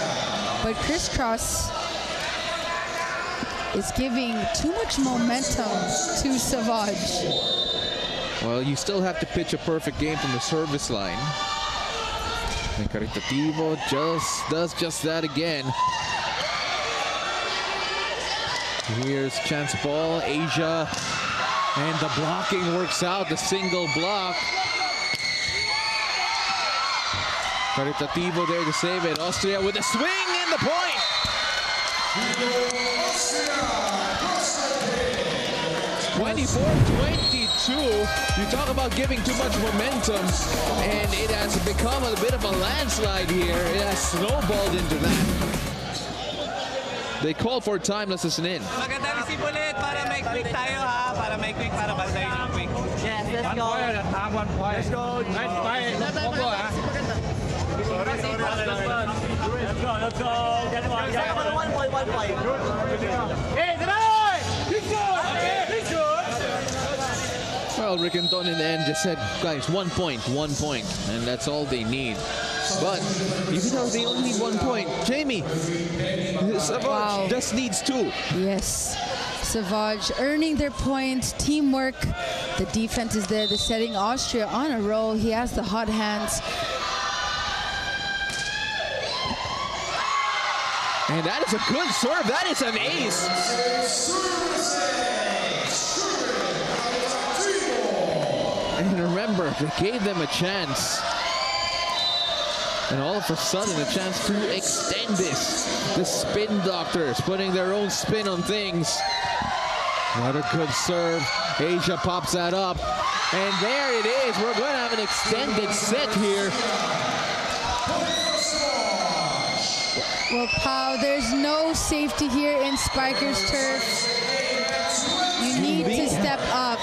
but Criss Cross is giving too much momentum to Savouge. Well, you still have to pitch a perfect game from the service line. And Caritativo does just that again. Here's chance ball, Asia, and the blocking works out, the single block. Caritativo there to save it. Austria with a swing and the point. 24-22. You talk about giving too much momentum, and it has become a bit of a landslide here. It has snowballed into that. They call for time. Let's listen in. Maganda receive ulit para may quick tayo ha. Para may quick para bantayin yung quick. Yes, let's go. 1 point. Let's go. Let's go. Let's go. Get one. 1 point. Hey, Zenoy! He's good! He's good! Well, Rick and Don in the end just said, guys, 1 point, 1 point. And that's all they need. But even though they only need 1 point, Jamie, Savouge just needs 2. Yes. Savouge earning their points, teamwork. The defense is there. They're setting Austria on a roll. He has the hot hands. And that is a good serve. That is an ace. And remember, they gave them a chance. And all of a sudden, a chance to extend this. The Spin Doctors putting their own spin on things. What a good serve. Asia pops that up. And there it is. We're going to have an extended set here. Well, Pau, there's no safety here in Spiker's turf. You need to step up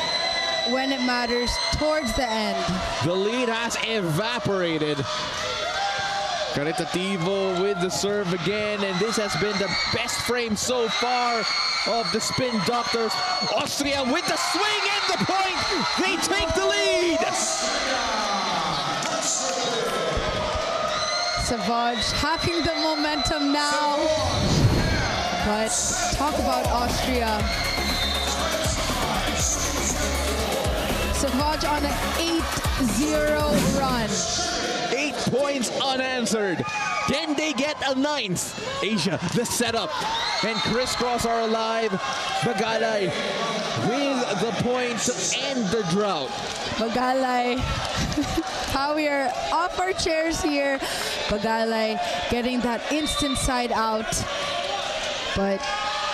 when it matters towards the end. The lead has evaporated. Caritativo with the serve again, and this has been the best frame so far of the Spin Doctors. Austria with the swing and the point. They take the lead. Savouge having the momentum now. But talk about Austria. Savouge on an 8-0 run. 8 points unanswered. Can they get a 9th? Asia, the setup. And Criss Cross are alive. Bagalay with the points to end the drought. Bagalay, how we are off our chairs here. Bagalay getting that instant side out. But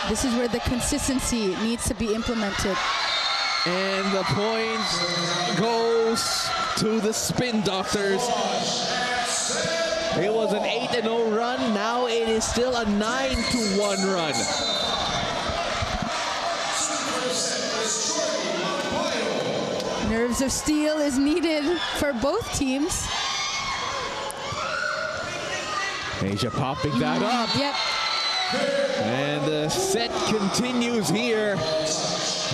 this is where the consistency needs to be implemented. And the point goes to the Spin Doctors. It was an 8-0 run. Now it is still a 9-1 run. Nerves of steel is needed for both teams. Asia popping that up. Yep. And the set continues here.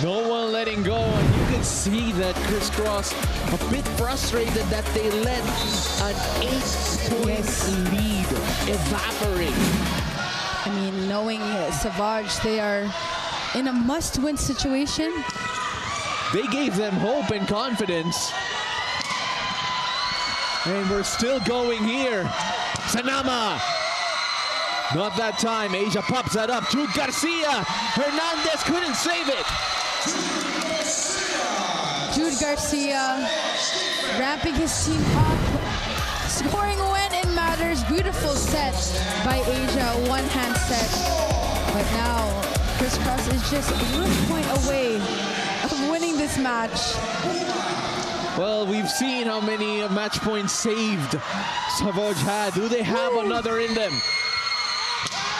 No one letting go, and you can see that Criss Cross a bit frustrated that they let an 8-point lead evaporate. I mean, knowing Savouge, they are in a must-win situation. They gave them hope and confidence. And we're still going here. Sanama. Not that time. Asia pops that up. Jude Garcia. Hernandez couldn't save it. Jude Garcia ramping his team up, scoring when it matters. Beautiful set by Asia, one-hand set. But now Criss Cross is just 1 point away of winning this match. Well, we've seen how many match points saved Savouge had. Do they have another in them?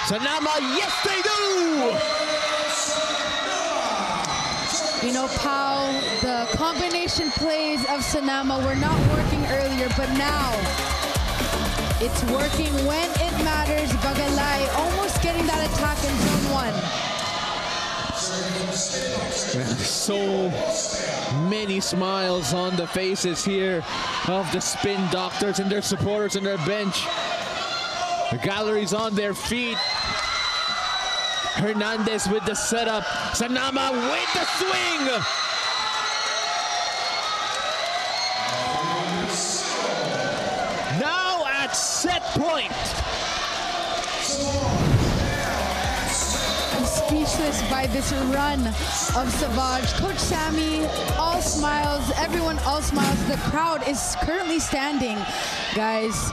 Sanama, yes they do! You know, Pau, the combination plays of Sanama were not working earlier, but now it's working when it matters. Bagalay almost getting that attack in zone 1. So many smiles on the faces here of the Spin Doctors and their supporters and their bench. The gallery's on their feet. Hernandez with the setup. Sanama with the swing. Now at set point. I'm speechless by this run of Savouge. Coach Sammy, all smiles. Everyone all smiles. The crowd is currently standing, guys.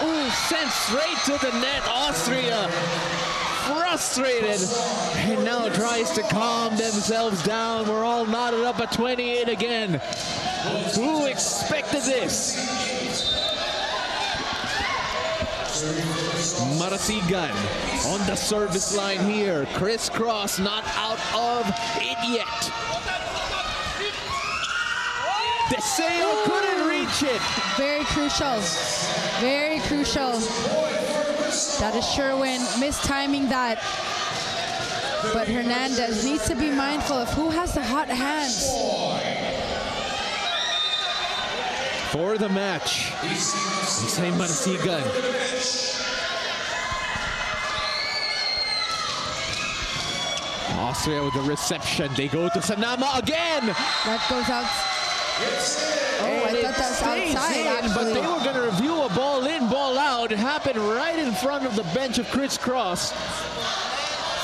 Ooh, sent straight to the net. Austria frustrated and now tries to calm themselves down. We're all knotted up at 28 again. Who expected this? Marasigan on the service line here. Criss Cross not out of it yet. Deseo couldn't reach it. Very crucial. Very crucial. That is Sherwin mistiming that. But Hernandez needs to be mindful of who has the hot hands. For the match, Isay Marasigan. Austria with the reception. They go to Sanama again. That goes out. Oh, I thought that was outside, actually. But they were going to review a ball in, ball out. It happened right in front of the bench of Criss Cross.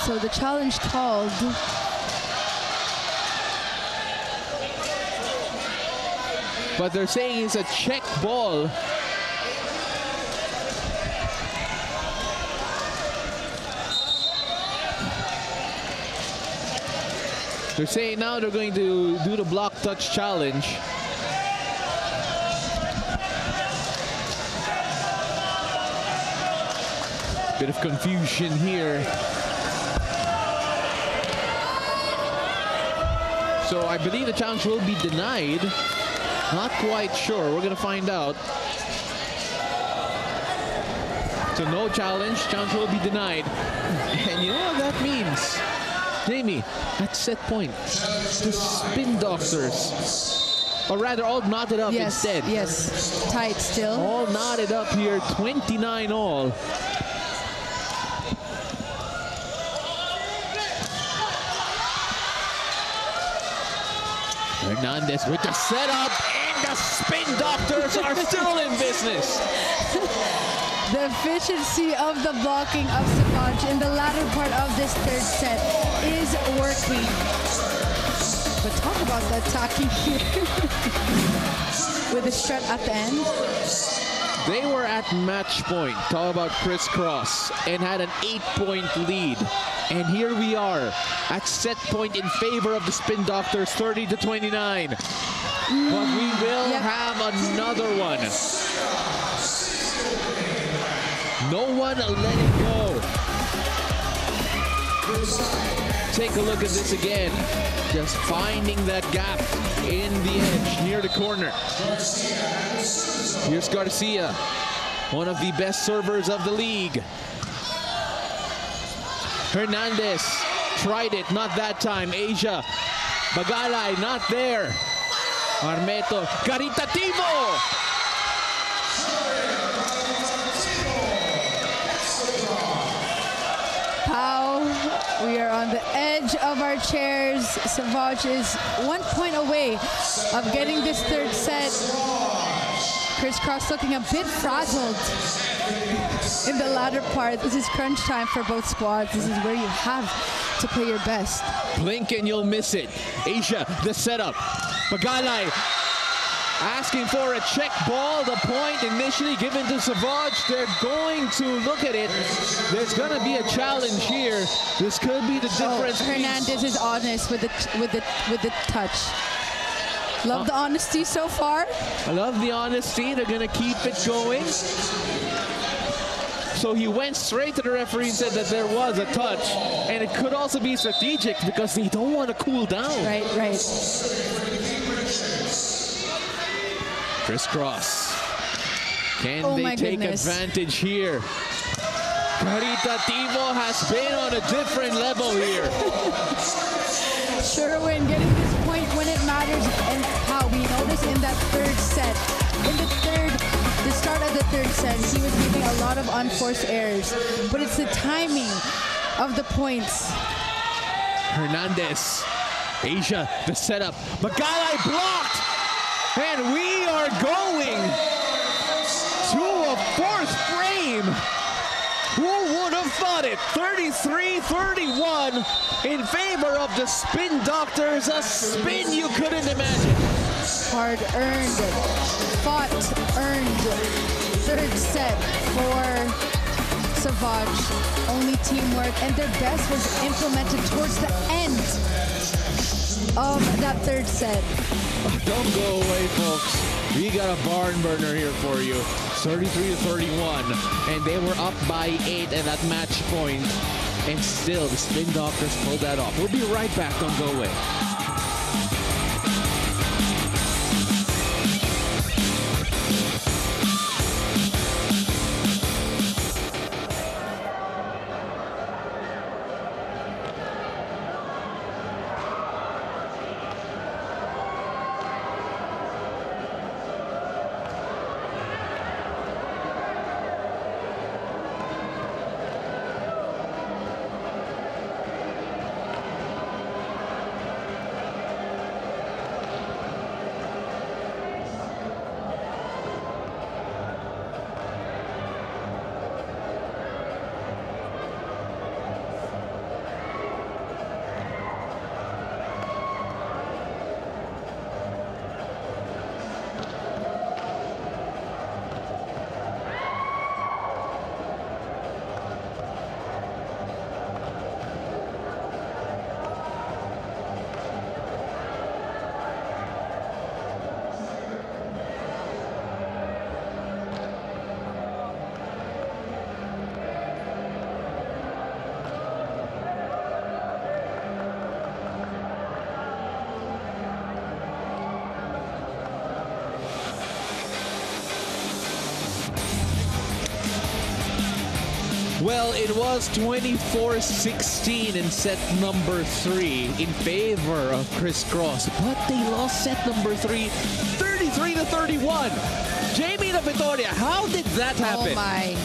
So the challenge called. But they're saying it's a check ball. They're saying now they're going to do the block touch challenge. Bit of confusion here. So I believe the challenge will be denied. Not quite sure. We're going to find out. So no challenge. Challenge will be denied. And you know what that means? Jamie, at set point, the Spin Doctors, or rather all knotted up instead. Yes, tight still. All knotted up here, 29 all. Hernandez with the setup, and the Spin Doctors are still in business. The efficiency of the blocking of Savouge in the latter part of this third set is working. But talk about the attacking here with the strut at the end. They were at match point, talk about Criss Cross, and had an 8-point lead. And here we are at set point in favor of the Spin Doctors, 30-29. But we will have another one. No one letting go. Take a look at this again. Just finding that gap in the edge near the corner. Here's Garcia, one of the best servers of the league. Hernandez tried it, not that time. Asia, Bagalay, not there. Armeto, caritativo! We are on the edge of our chairs. Savouge is 1 point away of getting this third set. Criss Cross looking a bit frazzled in the latter part. This is crunch time for both squads. This is where you have to play your best. Blink and you'll miss it. Asia, the setup. Bagalay asking for a check ball. The point initially given to Savouge. They're going to look at it. There's going to be a challenge here. This could be the difference. Hernandez is honest with the touch. Love the honesty so far. I love the honesty. They're going to keep it going. So he went straight to the referee and said that there was a touch. And it could also be strategic because they don't want to cool down. Right. Criss Cross. Can they take advantage here? Caritativo has been on a different level here. Sherwin getting this point when it matters, and how we noticed in that third set. In the start of the third set, he was giving a lot of unforced errors, but it's the timing of the points. Hernandez, Asia, the setup. Bagalay blocked, and we are going to a fourth frame. Who would have thought it? 33-31 in favor of the Spin Doctors. A spin you couldn't imagine. Hard-earned, fought-earned third set for Savouge. Only teamwork, and their best was implemented towards the end of that third set. Don't go away, folks. We got a barn burner here for you. 33-31, and they were up by 8 at that match point, and still the Spin Doctors pulled that off. We'll be right back. Don't go away. Well, it was 24-16 in set number 3 in favor of Criss Cross, but they lost set number 3, 33-31. Jamie La Victoria, how did that happen? Oh my.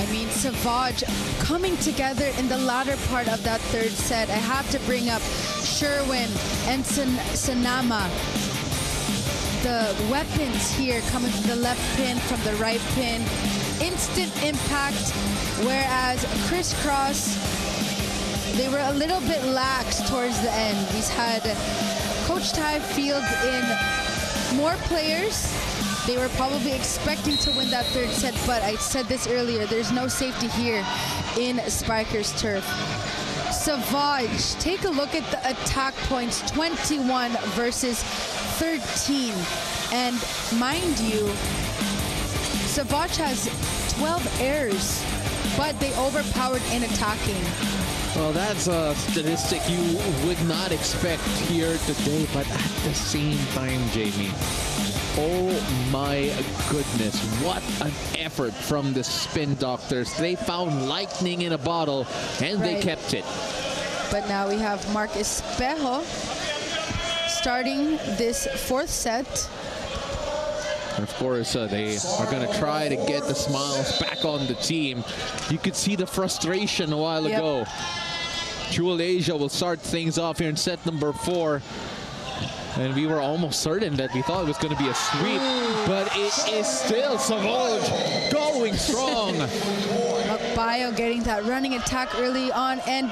I mean, Savouge coming together in the latter part of that third set. I have to bring up Sherwin and Sanama. The weapons here coming from the left pin, from the right pin. Instant impact, whereas Criss Cross, they were a little bit lax towards the end. He's had Coach Tai field in more players. They were probably expecting to win that third set, but I said this earlier, there's no safety here in Spiker's turf. Savouge, take a look at the attack points, 21 versus 13. And mind you, Savouge has 12 errors, but they overpowered in attacking. Well, that's a statistic you would not expect here today, but at the same time, Jamie, oh my goodness, what an effort from the Spin Doctors. They found lightning in a bottle, and they kept it. But now we have Mark Espejo starting this fourth set. And of course, they are going to try to get the smiles back on the team. You could see the frustration a while ago. Jewel Asia will start things off here in set number 4. And we were almost certain that we thought it was going to be a sweep. But it is still Savouge going strong. Macbayo getting that running attack early on. And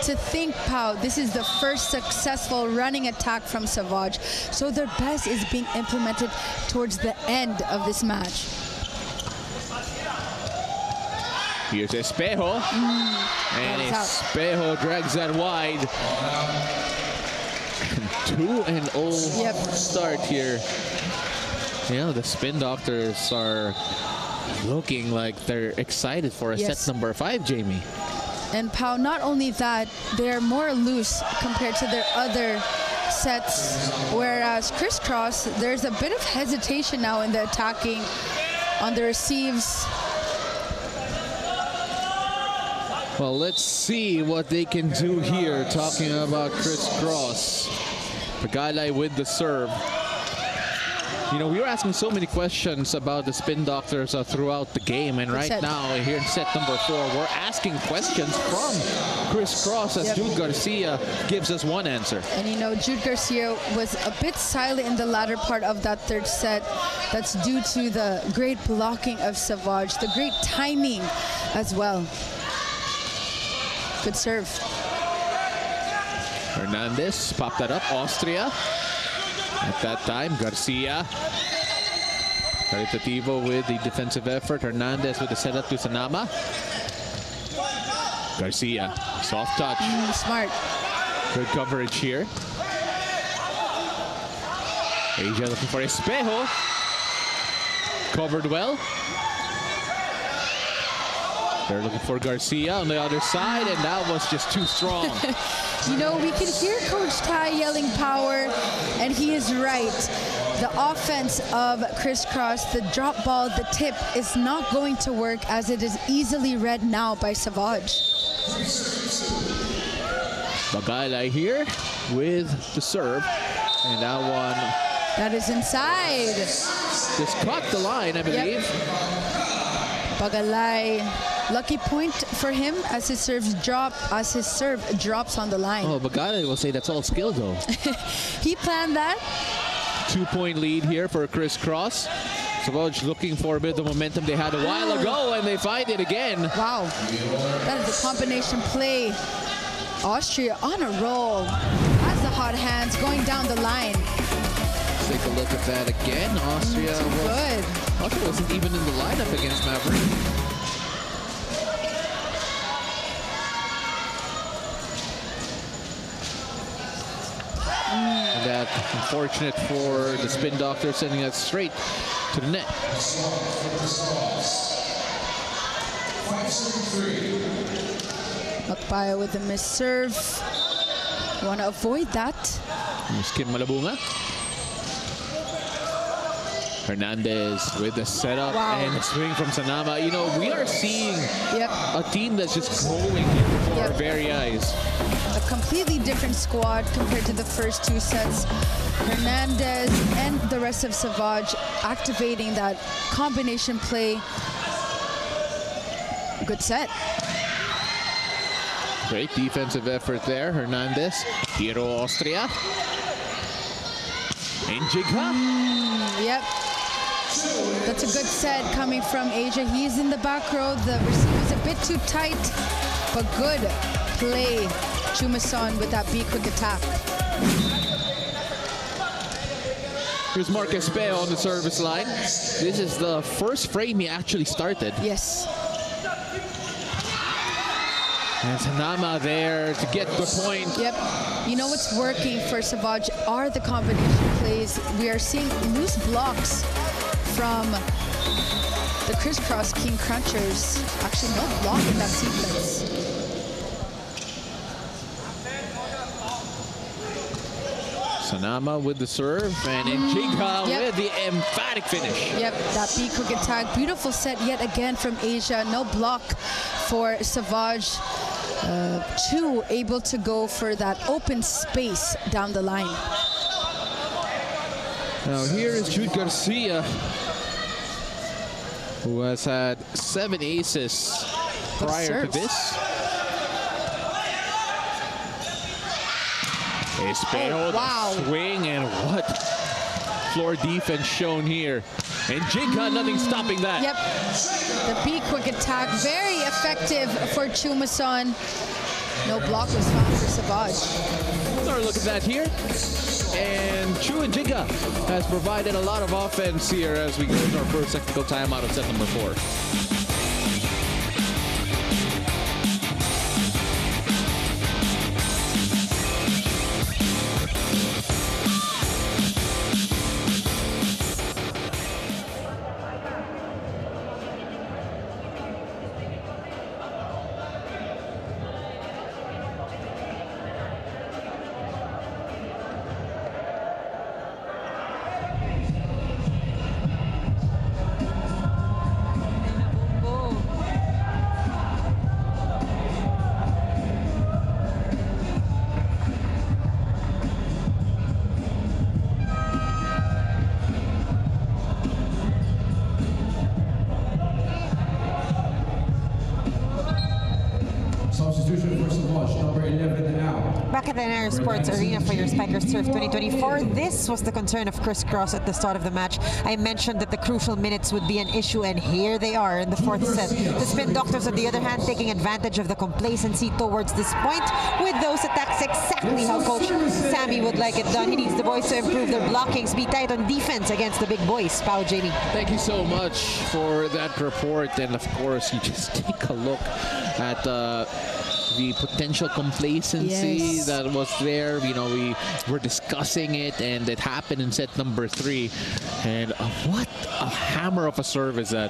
to think, Pau, this is the first successful running attack from Savouge. So their best is being implemented towards the end of this match. Here's Espejo. And Espejo drags that wide. 2-0 start here. Yeah, the Spin Doctors are looking like they're excited for a set number 5, Jamie. And Pau, not only that, they're more loose compared to their other sets, whereas Criss Cross, there's a bit of hesitation now in the attacking on the receives. Well, let's see what they can do here, talking about Criss Cross. Pagalay with the serve. You know, we were asking so many questions about the Spin Doctors throughout the game, and right now, here in set number 4, we're asking questions from Criss Cross as Jude Garcia gives us one answer. And you know, Jude Garcia was a bit silent in the latter part of that third set. That's due to the great blocking of Savouge, the great timing as well. Good serve. Hernandez popped that up. Austria. At that time, Garcia. Caritativo with the defensive effort. Hernandez with the setup to Sanama. Garcia, soft touch. Smart. Good coverage here. Asia looking for Espejo. Covered well. They're looking for Garcia on the other side, and that was just too strong. You know, we can hear Coach Tai yelling power, and he is right. The offense of Criss Cross, the drop ball, the tip is not going to work, as it is easily read now by Savouge. Pagalay here with the serve, and that one. That is inside. Just caught the line, I believe. Pagalay. Lucky point for him as his serve drops on the line. Oh, Pagalay will say that's all skill, though. He planned that. 2-point lead here for Criss Cross. Savouge looking for a bit of momentum they had a while ago, and they find it again. Wow. That is a combination play. Austria on a roll. Has the hot hands going down the line. Let's take a look at that again. Austria wasn't even in the lineup against Maverick. And that unfortunate for the Spin Doctor, sending that straight to the net. Macbayo with the missed serve. You want to avoid that. Kim Malabunga. Hernandez with the setup and the swing from Sanama. You know, we are seeing a team that's just growing before our very eyes. A completely different squad compared to the first two sets. Hernandez and the rest of Savouge activating that combination play. Good set. Great defensive effort there. Hernandez, Hero Austria. And Jigha. Yep. That's a good set coming from Asia. He's in the back row. The receiver's a bit too tight, but good play. Chumason with that B-quick attack. Here's Marcus Peo on the service line. This is the first frame he actually started. Yes. And Sanama there to get the point. Yep. You know what's working for Savouge are the combination plays. We are seeing loose blocks from the Criss Cross King Crunchers. Actually, no block in that sequence. Sanama with the serve, and Jigha with the emphatic finish. Yep, that B-quick attack. Beautiful set yet again from Asia. No block for Savouge. Chu able to go for that open space down the line. Now here is Jude Garcia, who has had 7 aces prior to this. Espejo, wow. the swing, and what floor defense shown here. And Jigha, nothing stopping that. Yep, the B-quick attack, very effective for Chumason. No block was found for Savouge. Another look at that here. And Chu and Jigha has provided a lot of offense here as we go to our first technical timeout of set number 4. Back at the NR Sports Arena for your Spiker Surf 2024, this was the concern of Criss Cross at the start of the match. I mentioned that the crucial minutes would be an issue, and here they are in the 4th set. The Spin Doctors, on the other hand, taking advantage of the complacency towards this point with those attacks exactly how Coach Sammy would like it done. He needs the boys to improve their blockings, be tight on defense against the big boys. Pao, Jamie. Thank you so much for that report, and of course, you just take a look at the potential complacency that was there. You know, we were discussing it, and it happened in set number 3. And what a hammer of a serve is that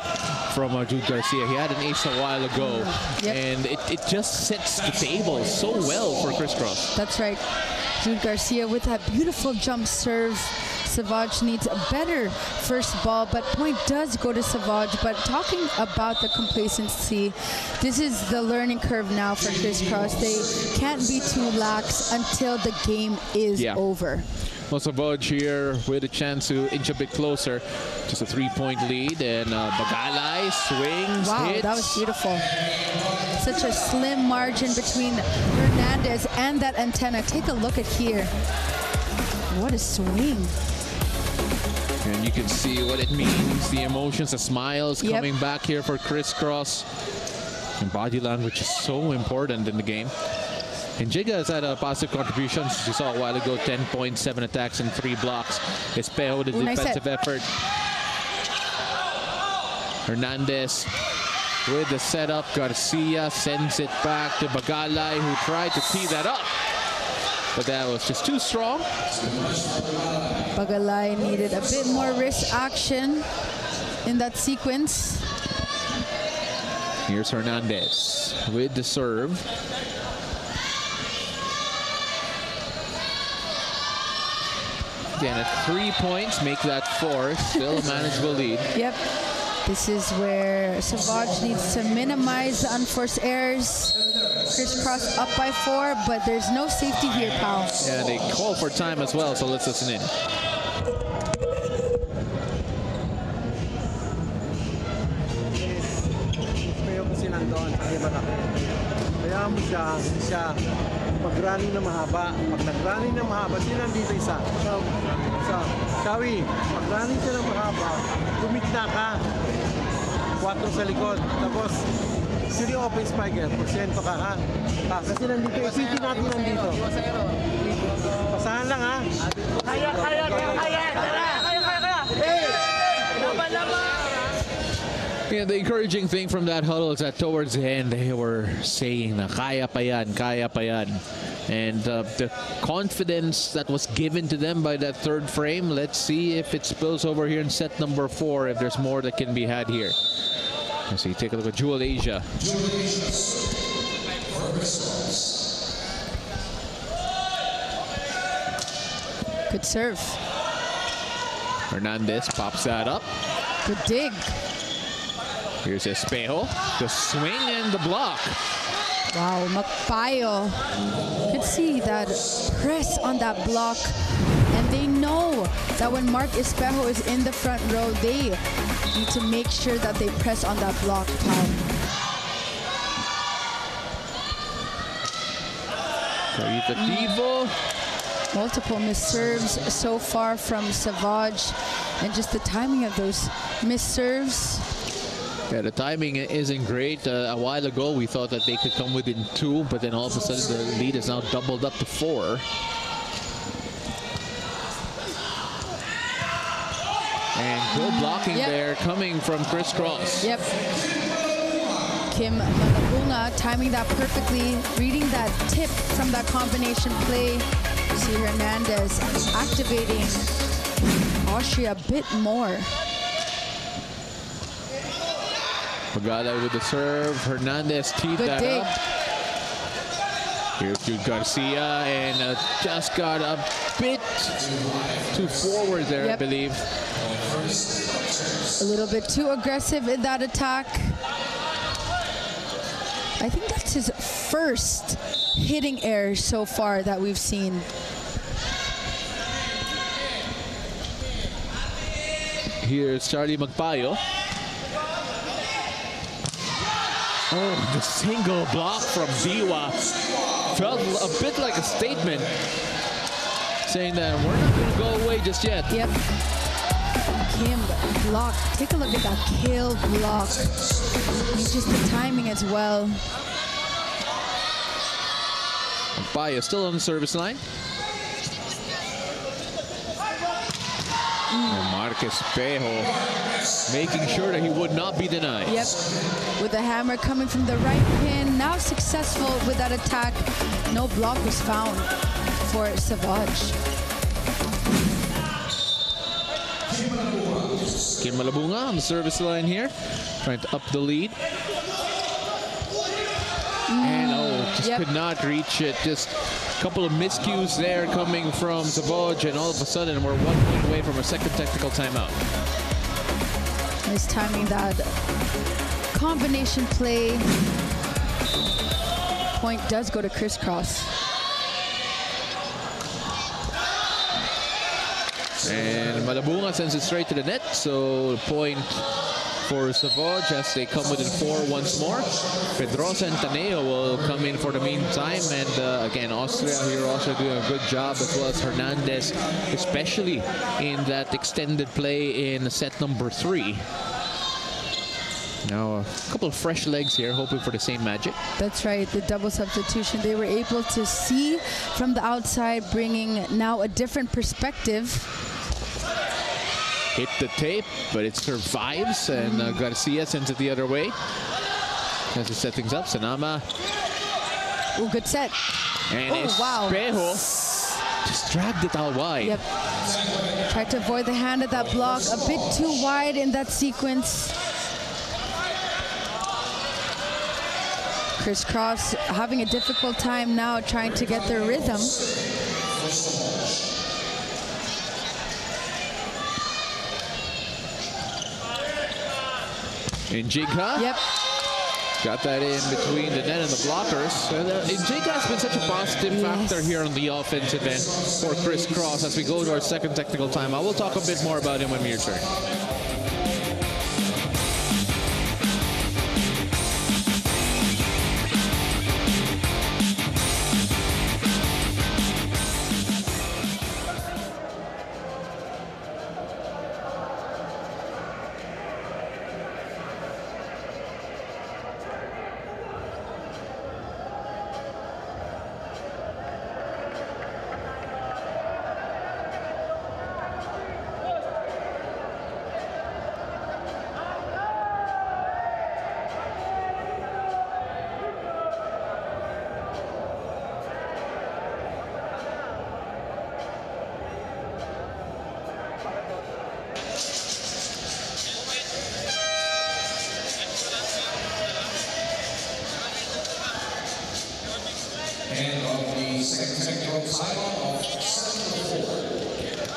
from Jude Garcia. He had an ace a while ago, and it just sets the table so well for Criss Cross. That's right. Jude Garcia with that beautiful jump serve. Savouge needs a better first ball, but point does go to Savouge. But talking about the complacency, this is the learning curve now for Criss Cross. They can't be too lax until the game is over. Well, Savouge here with a chance to inch a bit closer. Just a 3-point lead, and Bagalay swings, hits. That was beautiful. Such a slim margin between Hernandez and that antenna. Take a look at here. What a swing. And you can see what it means, the emotions, the smiles coming back here for Criss Cross. And body language is so important in the game. And Jigha has had a positive contribution, as you saw a while ago, 10 points, 7 attacks, and 3 blocks. Espejo with a defensive effort. Hernandez with the setup. Garcia sends it back to Bagalay, who tried to tee that up. But that was just too strong. Bagalay needed a bit more wrist action in that sequence. Here's Hernandez with the serve. Again, at 3 points, make that 4. Still a manageable lead. Yep. This is where Savouge needs to minimize the unforced errors. Criss Cross up by 4, but there's no safety here, pal. Yeah, they call for time as well, so let's listen in. Kaya mo siya, hindi siya mag-running na mahaba. Pag nag-running na mahaba, sila dito isa. Shawi, pag running siya na mahaba, tumigna ka. 4 sa likod. Tapos, sili open spiker, porsyento ka ha. Kasi nandito, ipitin natin nandito. Pasahan lang ha. Kaya! Hey! Yeah, the encouraging thing from that huddle is that towards the end they were saying na kaya pa yan, kaya pa yan. And the confidence that was given to them by that third frame, let's see if it spills over here in set number 4, if there's more that can be had here. Let's see, take a look at Jewel Asia. Good serve. Hernandez pops that up. Good dig. Here's Espejo, the swing and the block. Wow, Magpayo. You can see that press on that block. And they know that when Mark Espejo is in the front row, they need to make sure that they press on that block, Pao. Caritativo. Multiple misserves so far from Savouge. And just the timing of those misserves. Yeah, the timing isn't great. A while ago, we thought that they could come within 2, but then all of a sudden the lead is now doubled up to 4. And good blocking there coming from Criss Cross. Yep. Kim Malabunga timing that perfectly, reading that tip from that combination play. You see Hernandez activating Austria a bit more. Pagada with the serve. Hernandez teed that up. Here's to Garcia, and just got a bit too forward there, I believe. A little bit too aggressive in that attack. I think that's his first hitting error so far that we've seen. Here's Charlie Magpayo. Oh, the single block from Diwa felt a bit like a statement, saying that we're not going to go away just yet. Yep. Kim block. Take a look at that kill block. And just the timing as well. Magpayo still on the service line. Marcus Espejo making sure that he would not be denied. Yep, with the hammer coming from the right pin. Now successful with that attack. No block was found for Savouge. Kim Malabunga on the service line here, trying to up the lead. And could not reach it. Just a couple of miscues there coming from Savouge, and all of a sudden we're 1 point away from a second technical timeout. Nice timing that combination play. Point does go to Criss Cross. And Malabunga sends it straight to the net, so point for Savouge as they come within 4 once more. Pedrosa and Taneo will come in for the meantime, and again, Austria here also doing a good job, as well as Hernandez, especially in that extended play in set number 3. Now a couple of fresh legs here, hoping for the same magic. That's right, the double substitution. They were able to see from the outside, bringing now a different perspective. Hit the tape, but it survives, and Garcia sends it the other way. As he set things up, Sanama. Oh, good set. And Espejo just dragged it out wide. Yep. Tried to avoid the hand of that block. A bit too wide in that sequence. Criss Cross having a difficult time now trying to get their rhythm. In Jigha. Yep. Got that in between the net and the blockers. Jigha has been such a positive factor here on the offensive end for Criss Cross as we go to our second technical timeout. We'll talk a bit more about him when we return.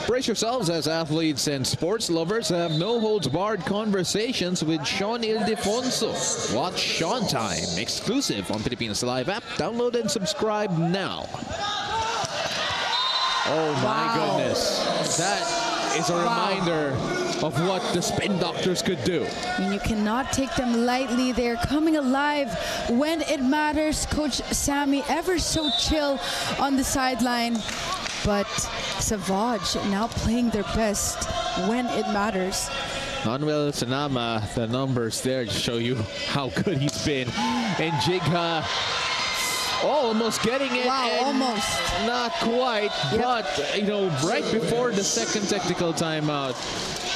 Brace yourselves as athletes and sports lovers have no-holds-barred conversations with Sean Ildefonso. Watch Sean Time, exclusive on Pilipinas Live app. Download and subscribe now. Oh my goodness. That is a reminder of what the Spin Doctors could do. And you cannot take them lightly. They're coming alive when it matters. Coach Sammy ever so chill on the sideline. But Savouge now playing their best when it matters. Manuel Sanama, the numbers there to show you how good he's been. And Jigha almost getting it. Wow, almost. Not quite, but, you know, right before the second technical timeout,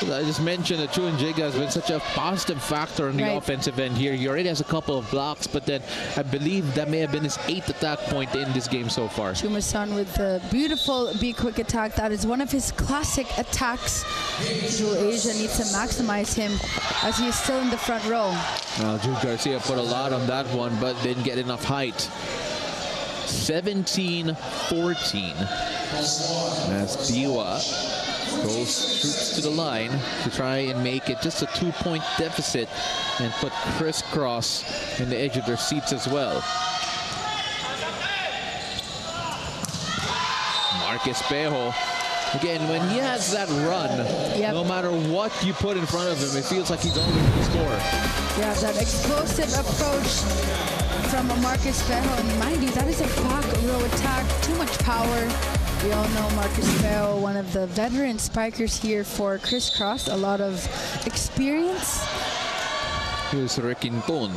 I just mentioned that Chun Jigha has been such a positive factor in the offensive end here. He already has a couple of blocks, but then I believe that may have been his 8th attack point in this game so far. Chuma-san with the beautiful be-quick attack. That is one of his classic attacks. Jewel Asia needs to maximize him as he is still in the front row. Well, Jude Garcia put a lot on that one, but didn't get enough height. 17-14 as Diwa goes troops to the line to try and make it just a 2-point deficit and put Criss Cross in the edge of their seats as well. Marcus Pejo, again, when he has that run, no matter what you put in front of him, it feels like he's always going to score. Yeah, that explosive approach from Marcus Pejo, and mind you, that is a back row attack, too much power. We all know Marcus Pejo, one of the veteran spikers here for Criss Cross, a lot of experience. Here's Requinton.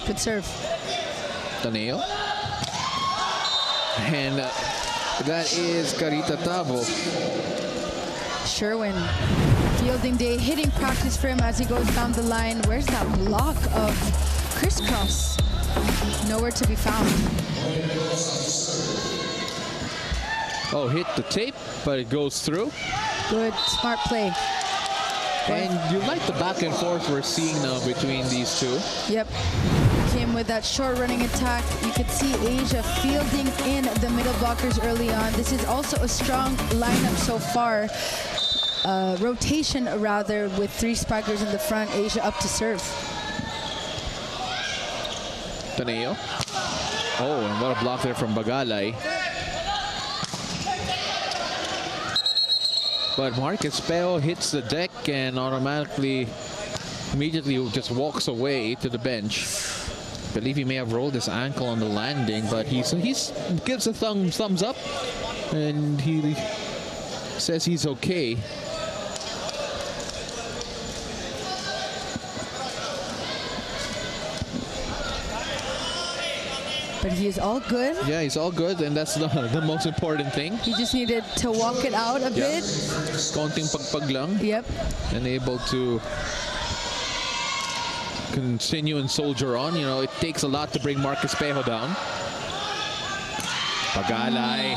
Good serve. Taneo. And that is Carita Tabo. Sherwin. Fielding day, hitting practice for him as he goes down the line. Where's that block of Criss Cross? Nowhere to be found. Oh, hit the tape, but it goes through. Good, smart play. And you like the back and forth we're seeing now between these two. Yep. Came with that short running attack. You could see Asia fielding in the middle blockers early on. This is also a strong lineup so far. Rotation rather, with 3 spikers in the front. Asia up to serve. Taneo. Oh, and what a block there from Bagalay. But Marcus Pejo hits the deck and immediately just walks away to the bench. I believe he may have rolled his ankle on the landing, but he gives a thumbs up and he says he's okay. But he is all good. Yeah, he's all good, and that's the most important thing. He just needed to walk it out a bit. Konting pagpag lang. Yep. And able to continue and soldier on. You know, it takes a lot to bring Marcus Pejo down. Bagalay.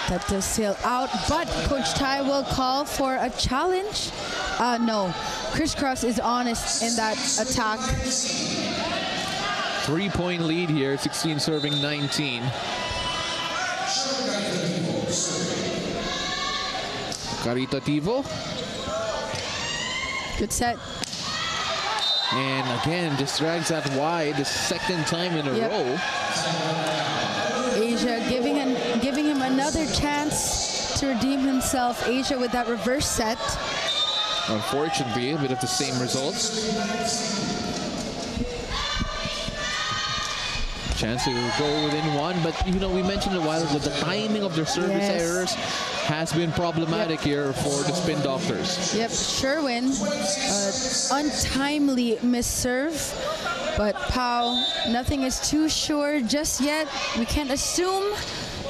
That does sail out, but Coach Tai will call for a challenge. No, Criss Cross is honest in that attack. 3-point lead here, 16 serving 19. Caritativo. Good set. And again, just drags that wide the second time in a row. Asia giving him another chance to redeem himself. Asia with that reverse set. Unfortunately, a bit of the same results. Chance to go within 1, but you know, we mentioned a while ago the timing of their service errors has been problematic here for the Spin Doctors. Yep, Sherwin, untimely misserve, but Pau, nothing is too sure just yet. We can't assume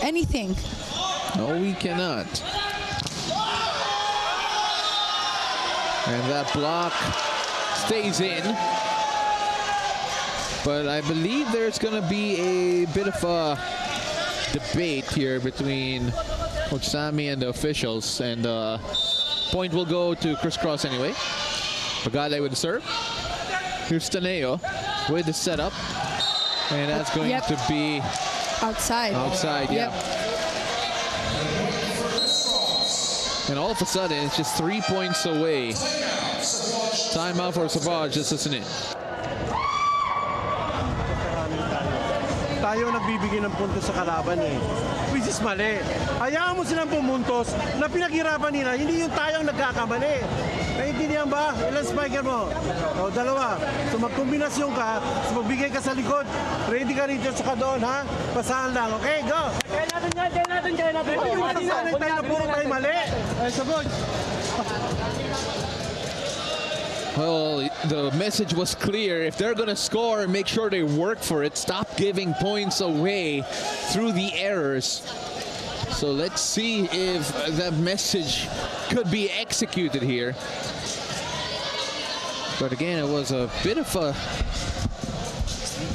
anything. No, we cannot. And that block stays in. But I believe there's going to be a bit of a debate here between Coach Sammy and the officials. And point will go to Criss Cross anyway. Bagalay with the serve. Here's Taneo with the setup. And that's going to be outside. Outside, yeah. And all of a sudden, it's just 3 points away. Timeout for Savouge, this isn't it. Tayo nagbibigay ng puntos sa kalaban eh. Which is mali. Hayaan mo silang pumuntos na pinaghirapan nila, hindi yung tayong nagkakamali. Naiintindihan ba? Ilan spiker mo? O, 2. So magkombinasyon ka, so magbigay ka sa likod. Ready ka rito sa doon, ha? Pasahan lang, okay? Go! Kaya natin yan, kaya natin. Hindi tayo na puro tayo mali. Ay, sabog. Well, the message was clear. If they're going to score, make sure they work for it. Stop giving points away through the errors. So let's see if that message could be executed here. But again, it was a bit of a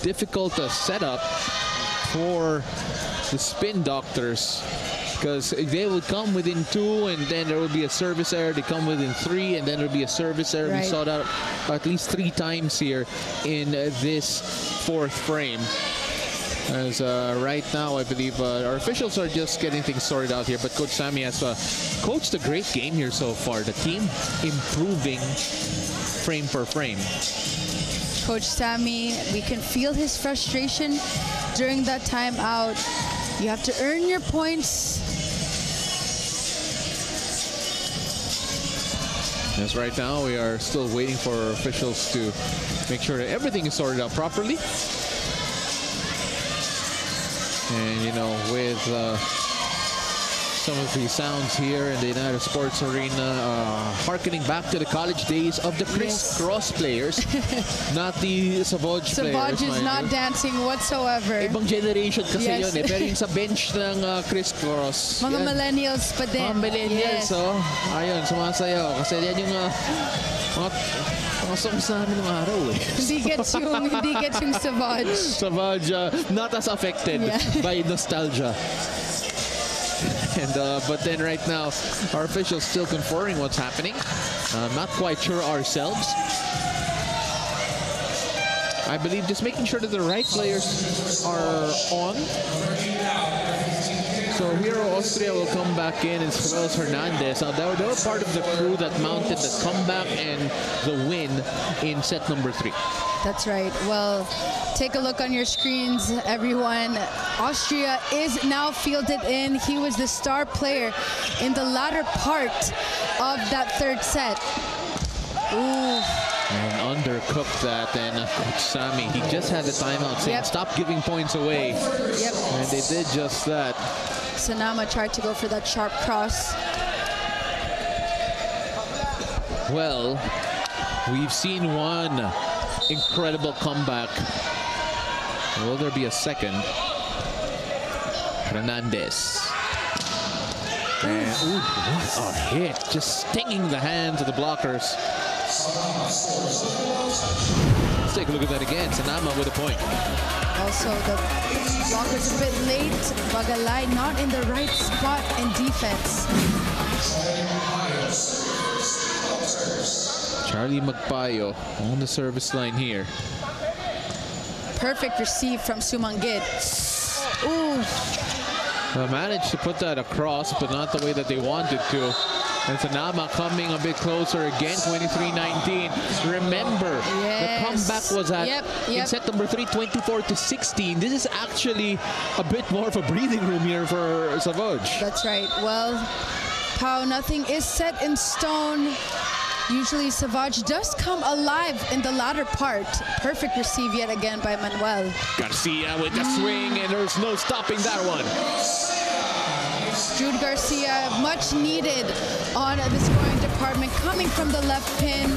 difficult setup for the Spin Doctors, because they would come within 2 and then there would be a service error. They come within 3 and then there would be a service error. Right. We saw that at least 3 times here in this 4th frame. As right now, I believe our officials are just getting things sorted out here, but Coach Sammy has coached a great game here so far. The team improving frame per frame. Coach Sammy, we can feel his frustration during that timeout. You have to earn your points. As right now, we are still waiting for our officials to make sure that everything is sorted out properly. And, you know, with some of the sounds here in the United Sports Arena, harkening back to the college days of the Criss Cross players, not the Savouge players. Savouge is not dancing whatsoever. Ibang generation kasi Yes. yun eh. Pero yung sa bench ng Criss Cross. Mga yan. millennials pa din. Mga millennials, Yes. oh. Ayun, sumasayaw. Kasi yan yung mga songs namin ng araw eh. Hindi gets yung Savouge. Savouge, not as affected by nostalgia. And but then right now, our officials still confirming what's happening. Not quite sure ourselves. I believe just making sure that the right players are on. So here Austria will come back in as well as Hernandez. Now they were part of the crew that mounted the comeback and the win in set number 3. That's right. Well, take a look on your screens, everyone. Austria is now fielded in. He was the star player in the latter part of that 3rd set. Ooh. And undercooked that, and Coach Sammy, he just had the timeout saying, stop giving points away. Yep. And they did just that. Sanama tried to go for that sharp cross. Well, we've seen one incredible comeback. Will there be a second? Hernandez. And ooh, what a hit. Just stinging the hands of the blockers. Let's take a look at that again. Sanama with a point. Also, the blockers a bit late. Bagalay not in the right spot in defense. Charlie Magpayo on the service line here. Perfect receive from Sumanggit. Ooh. Managed to put that across, but not the way that they wanted to. And Sanama coming a bit closer again, 23-19. Remember, the comeback was at in set number 3, 24-16. This is actually a bit more of a breathing room here for Savouge. That's right. Well, Pao, nothing is set in stone. Usually Savouge does come alive in the latter part. Perfect receive yet again by Manuel. Garcia with the swing, and there's no stopping that one. Jude Garcia, much needed on the scoring department, coming from the left pin.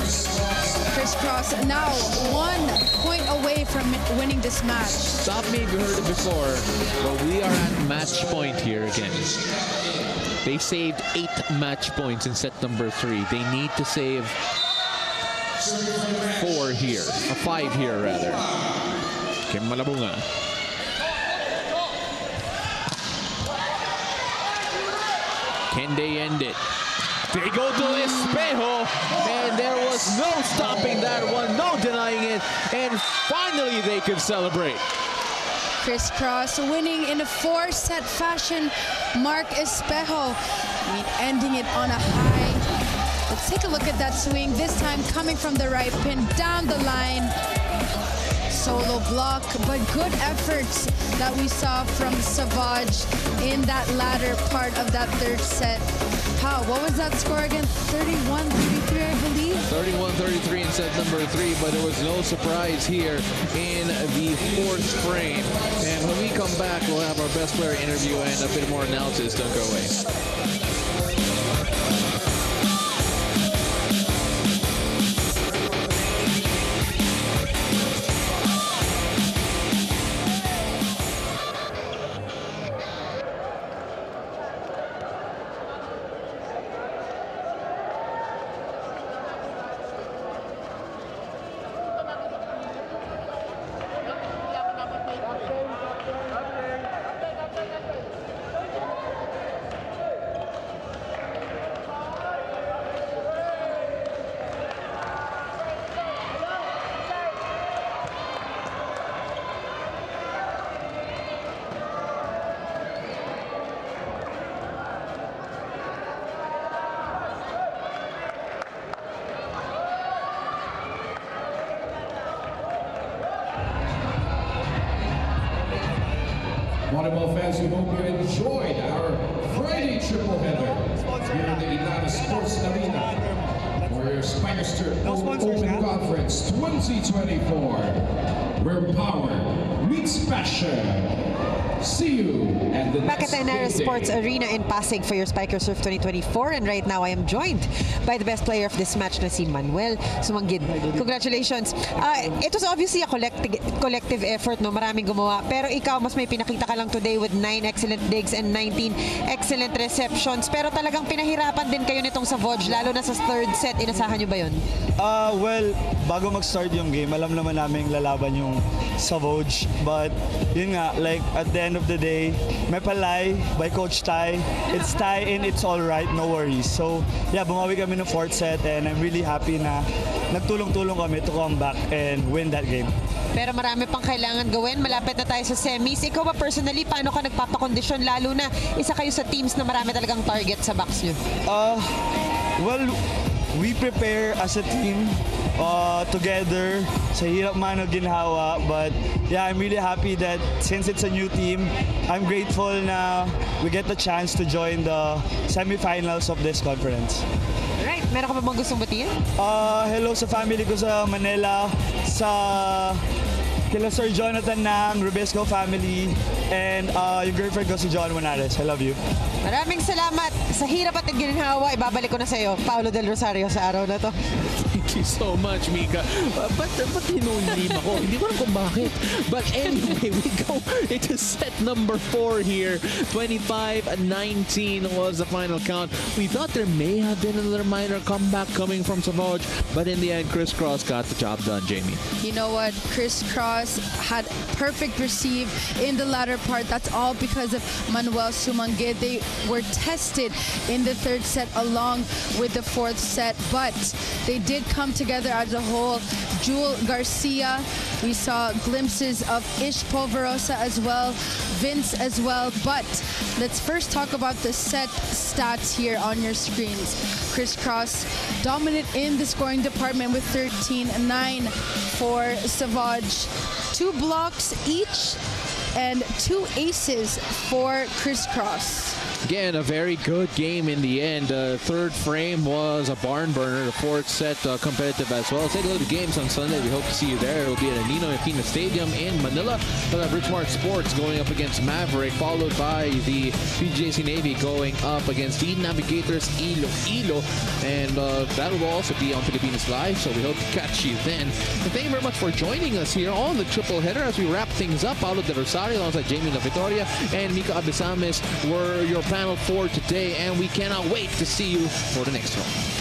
Criss Cross now 1 point away from winning this match. Stop me if you heard it before, but we are at match point here again. They saved 8 match points in set number 3. They need to save 4 here, 5 here rather. Kim Malabunga. Can they end it? They go to Espejo, and there was no stopping that one, no denying it, and finally they could celebrate. Criss Cross winning in a 4-set fashion. Mark Espejo ending it on a high. Let's take a look at that swing. This time coming from the right pin down the line. Solo block, but good efforts that we saw from Savouge in that latter part of that third set. How? What was that score again? 31-33, I believe? 31-33 in set number 3, but there was no surprise here in the 4th frame. And when we come back, we'll have our best player interview and a bit more analysis. Don't go away. Volleyball fans, we hope you enjoyed our Friday triple header here in the Untitled Sports Arena for your Spikers Open Conference 2024, where power meets passion. See you at the Back next at the Untitled Sports Arena in Pasig for your Spiker Surf 2024, and right now I am joined by the best player of this match na si Manuel Sumanggid. Congratulations. It was obviously a collective effort, no? Maraming gumawa. Pero ikaw, mas may pinakita ka lang today with 9 excellent digs and 19 excellent receptions. Pero talagang pinahirapan din kayo nitong Savouge, lalo na sa third set. Inasahan nyo ba yun? Well, bago mag-start yung game, alam naman namin lalaban yung Savouge. But yun nga, like at the end of the day, may palay by Coach Tai. It's tie in, it's all right, no worries. So yeah, bumawi kami ng 4th set and I'm really happy na nagtulong-tulong kami to come back and win that game. Pero marami pang kailangan gawin. Malapit na tayo sa semis. Ikaw ba personally, paano ka nagpapakondisyon? Lalo na isa kayo sa teams na marami talagang target sa box nyo. Well, we prepare as a team together. Sa hirap man o ginhawa. But yeah, I'm really happy that since it's a new team, I'm grateful na we get the chance to join the semifinals of this conference. Right. Meron ka ba bang gustong batiin? Hello sa family ko sa Manila, sa kila Sir Jonathan ng Rubesco family, and yung girlfriend ko si John Monares. I love you. Maraming salamat. Sa hirap at ginhawa, ibabalik ko na sa iyo, Paolo Del Rosario, sa araw na to. Thank you so much, Mika. But hinulim ako. Hindi ko alam kung bakit. But anyway, we go into set number 4 here. 25-19 was the final count. We thought there may have been another minor comeback coming from Savouge, but in the end, Criss Cross got the job done, Jamie. You know what? Criss Cross had perfect receive in the latter part. That's all because of Manuel Sumanggid. They were tested in the third set along with the fourth set, but they did come together as a whole. Jewel Garcia, we saw glimpses of Ish Polverosa as well, Vince as well, but let's first talk about the set stats here on your screens. Criss Cross dominant in the scoring department with 13-9 for Savouge. 2 blocks each and 2 aces for Criss Cross. Again, a very good game in the end. Third frame was a barn burner. The fourth set competitive as well. Take a look at the games on Sunday. We hope to see you there. It will be at Nino Aquino Stadium in Manila. We'll have Richmart Sports going up against Maverick, followed by the PJC Navy going up against the Navigators Iloilo. And that will also be on Filipinas Live, so we hope to catch you then. And thank you very much for joining us here on the triple header as we wrap things up. Paolo De Rosario alongside Jamie La Victoria and Mika Abesames were your panel for today, and we cannot wait to see you for the next one.